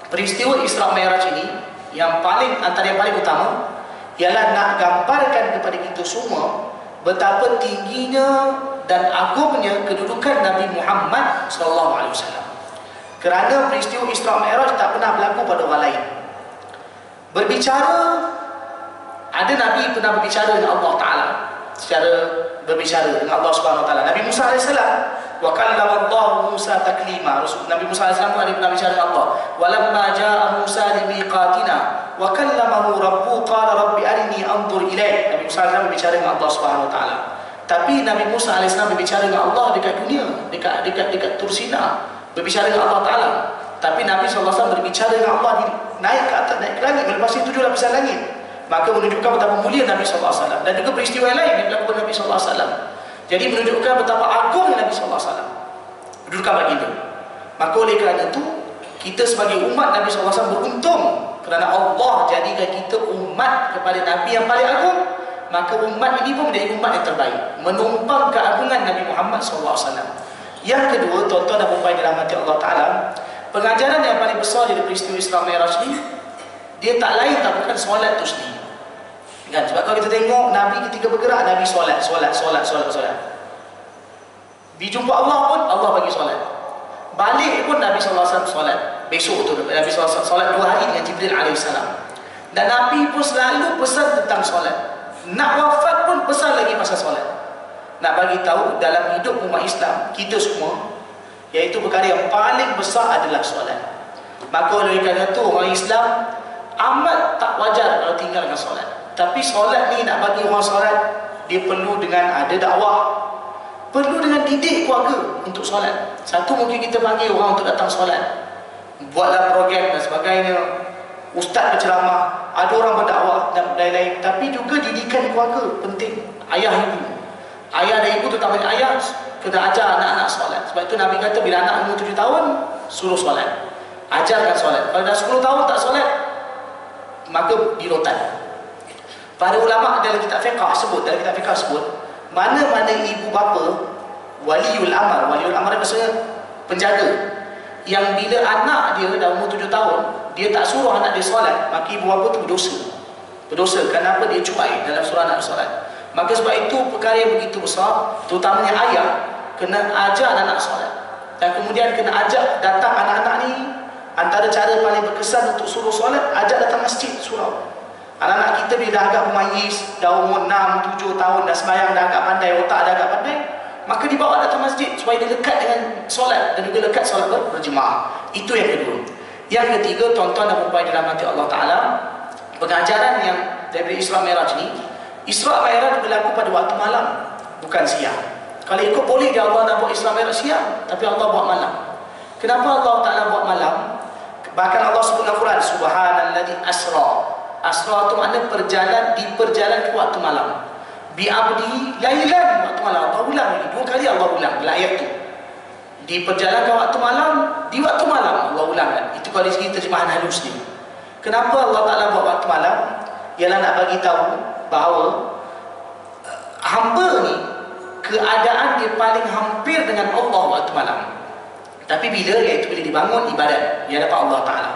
peristiwa Isra Mi'raj ini yang paling, antara yang paling utama ialah nak gambarkan kepada kita semua betapa tingginya dan agungnya kedudukan Nabi Muhammad SAW. Kerana peristiwa Isra Mi'raj tak pernah berlaku pada orang lain. Berbicara, ada Nabi pernah berbicara dengan Allah Ta'ala, secara berbicara dengan Allah Subhanahu Wa Ta'ala. Nabi Musa AS, wa kallama Allah Musa taklima. Nabi Musa AS ada pernah bicara dengan Allah. Walamma ja'a Musa limiqatina wa kallamahu rabbuhu qala rabbi arini anzur ilaik. Nabi Musa AS berbicara dengan Allah Subhanahu Wa Ta'ala. Tapi Nabi Musa AS berbicara dengan Allah dekat dunia, dekat Tursina, berbicara dengan Allah Ta'ala. Tapi Nabi SAW berbicara dengan Allah, naik ke atas, naik ke langit, melepas 7 lapisan langit. Maka menunjukkan betapa mulia Nabi SAW. Dan juga peristiwa yang lain yang dilakukan Nabi SAW. Jadi menunjukkan betapa agung Nabi SAW. Menunjukkan baginda. Maka oleh kerana itu, kita sebagai umat Nabi SAW beruntung, kerana Allah jadikan kita umat kepada Nabi yang paling agung. Maka umat ini pun menjadi umat yang terbaik, menumpang keagungan Nabi Muhammad SAW. Yang kedua, tuan-tuan dan puan-puan dirahmati Allah Ta'ala, pengajaran yang paling besar dari peristiwa Isra Mi'raj ni, dia tak lain tak bukan solat tu sendiri. Kan? Sebab kalau kita tengok Nabi ketika bergerak, Nabi solat. Dijumpa Allah pun Allah bagi solat. Balik pun Nabi SAW solat. Besok tu Nabi SAW solat 2 hari dengan Jibril AS. Dan Nabi pun selalu pesan tentang solat. Nak wafat pun pesan lagi pasal solat. Nak bagi tahu dalam hidup umat Islam kita semua, iaitu perkara yang paling besar adalah solat. Maka oleh kerana itu orang Islam amat tak wajar kalau tinggalkan solat. Tapi solat ni nak bagi orang solat, dia perlu dengan ada dakwah, perlu dengan didik keluarga untuk solat. Satu, mungkin kita panggil orang untuk datang solat, buatlah program dan sebagainya, ustaz berceramah, ada orang berdakwah dan lain-lain. Tapi juga didikan keluarga penting. Ayah dan ibu terutamanya ayah kena ajar anak-anak solat. Sebab itu Nabi kata bila anak umur 7 tahun suruh solat, ajarkan solat. Kalau dah 10 tahun tak solat, maka dirotan. Para ulama dalam kitab fiqh sebut, mana-mana ibu bapa waliul amr maksudnya penjaga, yang bila anak dia dah umur 7 tahun dia tak suruh anak dia solat, maka ibu bapa tu berdosa. Kenapa? Dia cuai dalam surah anak solat. Maka sebab itu perkara yang begitu besar, terutamanya ayah kena ajar anak solat. Dan kemudian kena ajak datang anak-anak ni. Antara cara paling berkesan untuk suruh solat, ajak datang masjid, surau. Anak-anak kita bila dah agak memayis, dah umur 6, 7 tahun, dah sembahyang, dah agak pandai, otak dah agak pandai, maka dibawa datang masjid supaya dia dekat dengan solat dan juga dekat solat berjemaah. Itu yang kedua. Yang ketiga, tuan-tuan dan puan-puan dirahmati Allah Ta'ala, pengajaran yang dari Isra Mi'raj ni, Isra Mi'raj berlaku pada waktu malam, bukan siang. Kalau ikut boleh dia Allah nak buat Isra Mi'raj siang, tapi Allah buat malam. Kenapa Allah Ta'ala buat malam? Bahkan Allah sebut dalam Quran, Subhanalladzi asra. Asra itu makna diperjalan ke waktu malam. Bi'abdi lailan, waktu malam. Allah ulang lagi, 2 kali Allah ulang dalam ayat itu. Diperjalankan waktu malam, di waktu malam Allah ulang kan. Itu kalau dari segi terjemahan halus ni. Kenapa Allah Ta'ala buat waktu malam? Ialah nak bagi tahu bahawa hamba ni keadaan dia paling hampir dengan Allah waktu malam. Tapi bila? Iaitu bila dibangun ibadat yang dapat Allah Ta'ala.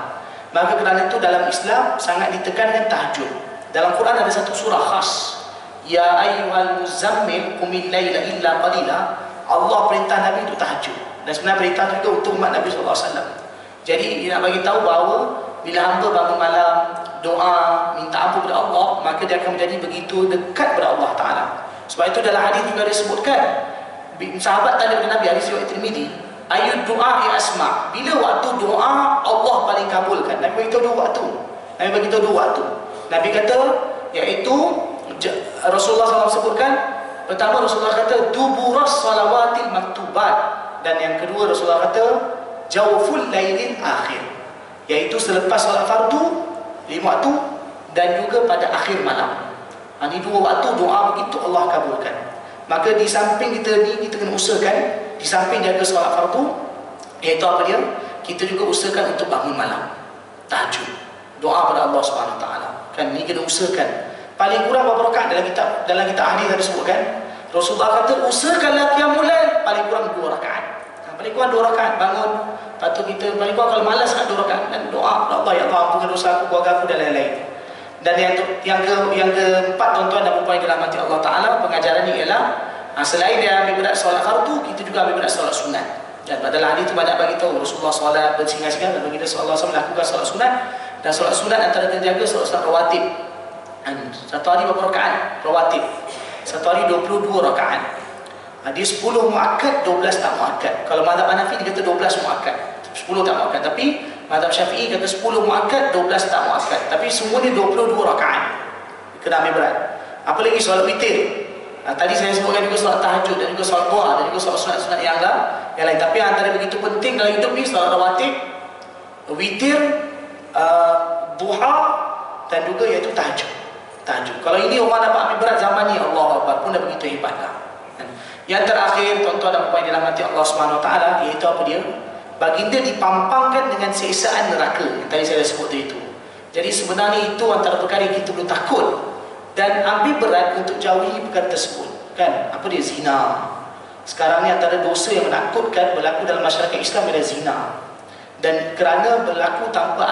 Maka kerana itu dalam Islam sangat ditekankan tahajud. Dalam Quran ada satu surah khas, Ya ayyuhal muzammil qumil laila illa qalila. Allah perintah Nabi untuk tahajud. Dan sebenarnya perintah juga untuk umat Nabi SAW. Jadi dia nak bagi tahu bahawa bila hamba bangun malam, doa, minta ampun kepada Allah, maka dia akan menjadi begitu dekat kepada Allah Ta'ala. Sebab itu dalam hadis juga disebutkan, sahabat tanya kepada Nabi, hadis riwayat Tirmizi, ayat doa ya asma. Bila waktu doa Allah paling kabulkan? Nabi beritahu 2 waktu. Nabi kata, iaitu Rasulullah SAW sebutkan, pertama Rasulullah kata duburas salawatil maktubat, dan yang kedua Rasulullah kata jawful lailin akhir, iaitu selepas solat fardu 5 waktu dan juga pada akhir malam. Ini 2 waktu doa begitu Allah kabulkan. Maka di samping kita kena usahakan, di samping jaga solat fardu, iaitu apa dia? Kita juga usahakan untuk bangun malam, tahajud, doa pada Allah Subhanahu Taala. Kan ni kena usahakan. Paling kurang berapa rakaat dalam kitab hadis ada sebutkan. Rasulullah kata usahakanlah qiyamul lail paling kurang 2 rakaat. Paling kurang 2 rakaat bangun. Lepas tu kita paling kurang kalau malas 2 rakaat dan doa kepada Allah, ya Allah ampunkan dosa aku, keluarga aku dan lain-lain. Dan yang keempat, tuan-tuan dan puan-puan yang dirahmati Allah Ta'ala, pengajaran ini ialah selain dia ambil berat solat fardu, kita juga ambil berat solat sunat. Dan dalam hadis itu banyak bagi tahu Rasulullah solat bersinggah-singgah dan baginda sallallahu alaihi wasallam melakukan solat sunat, dan solat sunat antara kita jaga solat rawatib. Dan satu hari berapa rakaat rawatib? Satu hari 22 rakaat. Dia 10 muakkad, 12 tak muakkad. Kalau mazhab Hanafi dia kata 12 muakkad, 10 tak muakkad. Tapi mazhab Syafi'i kata 10 muakkad, 12 tak muakkad. Tapi semuanya 22 rakaat. Kena ambil berat. Apalagi solat witir. Tadi saya sebutkan juga solat tahajud dan juga solat duha dan juga solat sunat-sunat yang lain. Tapi antara begitu penting dalam hidup ni solat rawatib, witir, duha dan juga iaitu tahajud. Kalau ini orang dapat ambil berat zaman ni, Allah Akbar, pun dah begitu hebatlah. Yang terakhir, tuan-tuan dan puan yang dirahmati Allah Subhanahu Wa Taala, iaitu apa dia? Baginda dipampangkan dengan siksaan neraka yang tadi saya dah sebut itu. Jadi sebenarnya itu antara perkara yang kita perlu takut dan ambil berat untuk jauhi perkara tersebut. Kan? Apa dia? Zina. Sekarang ni antara dosa yang menakutkan berlaku dalam masyarakat Islam adalah zina. Dan kerana berlaku tanpa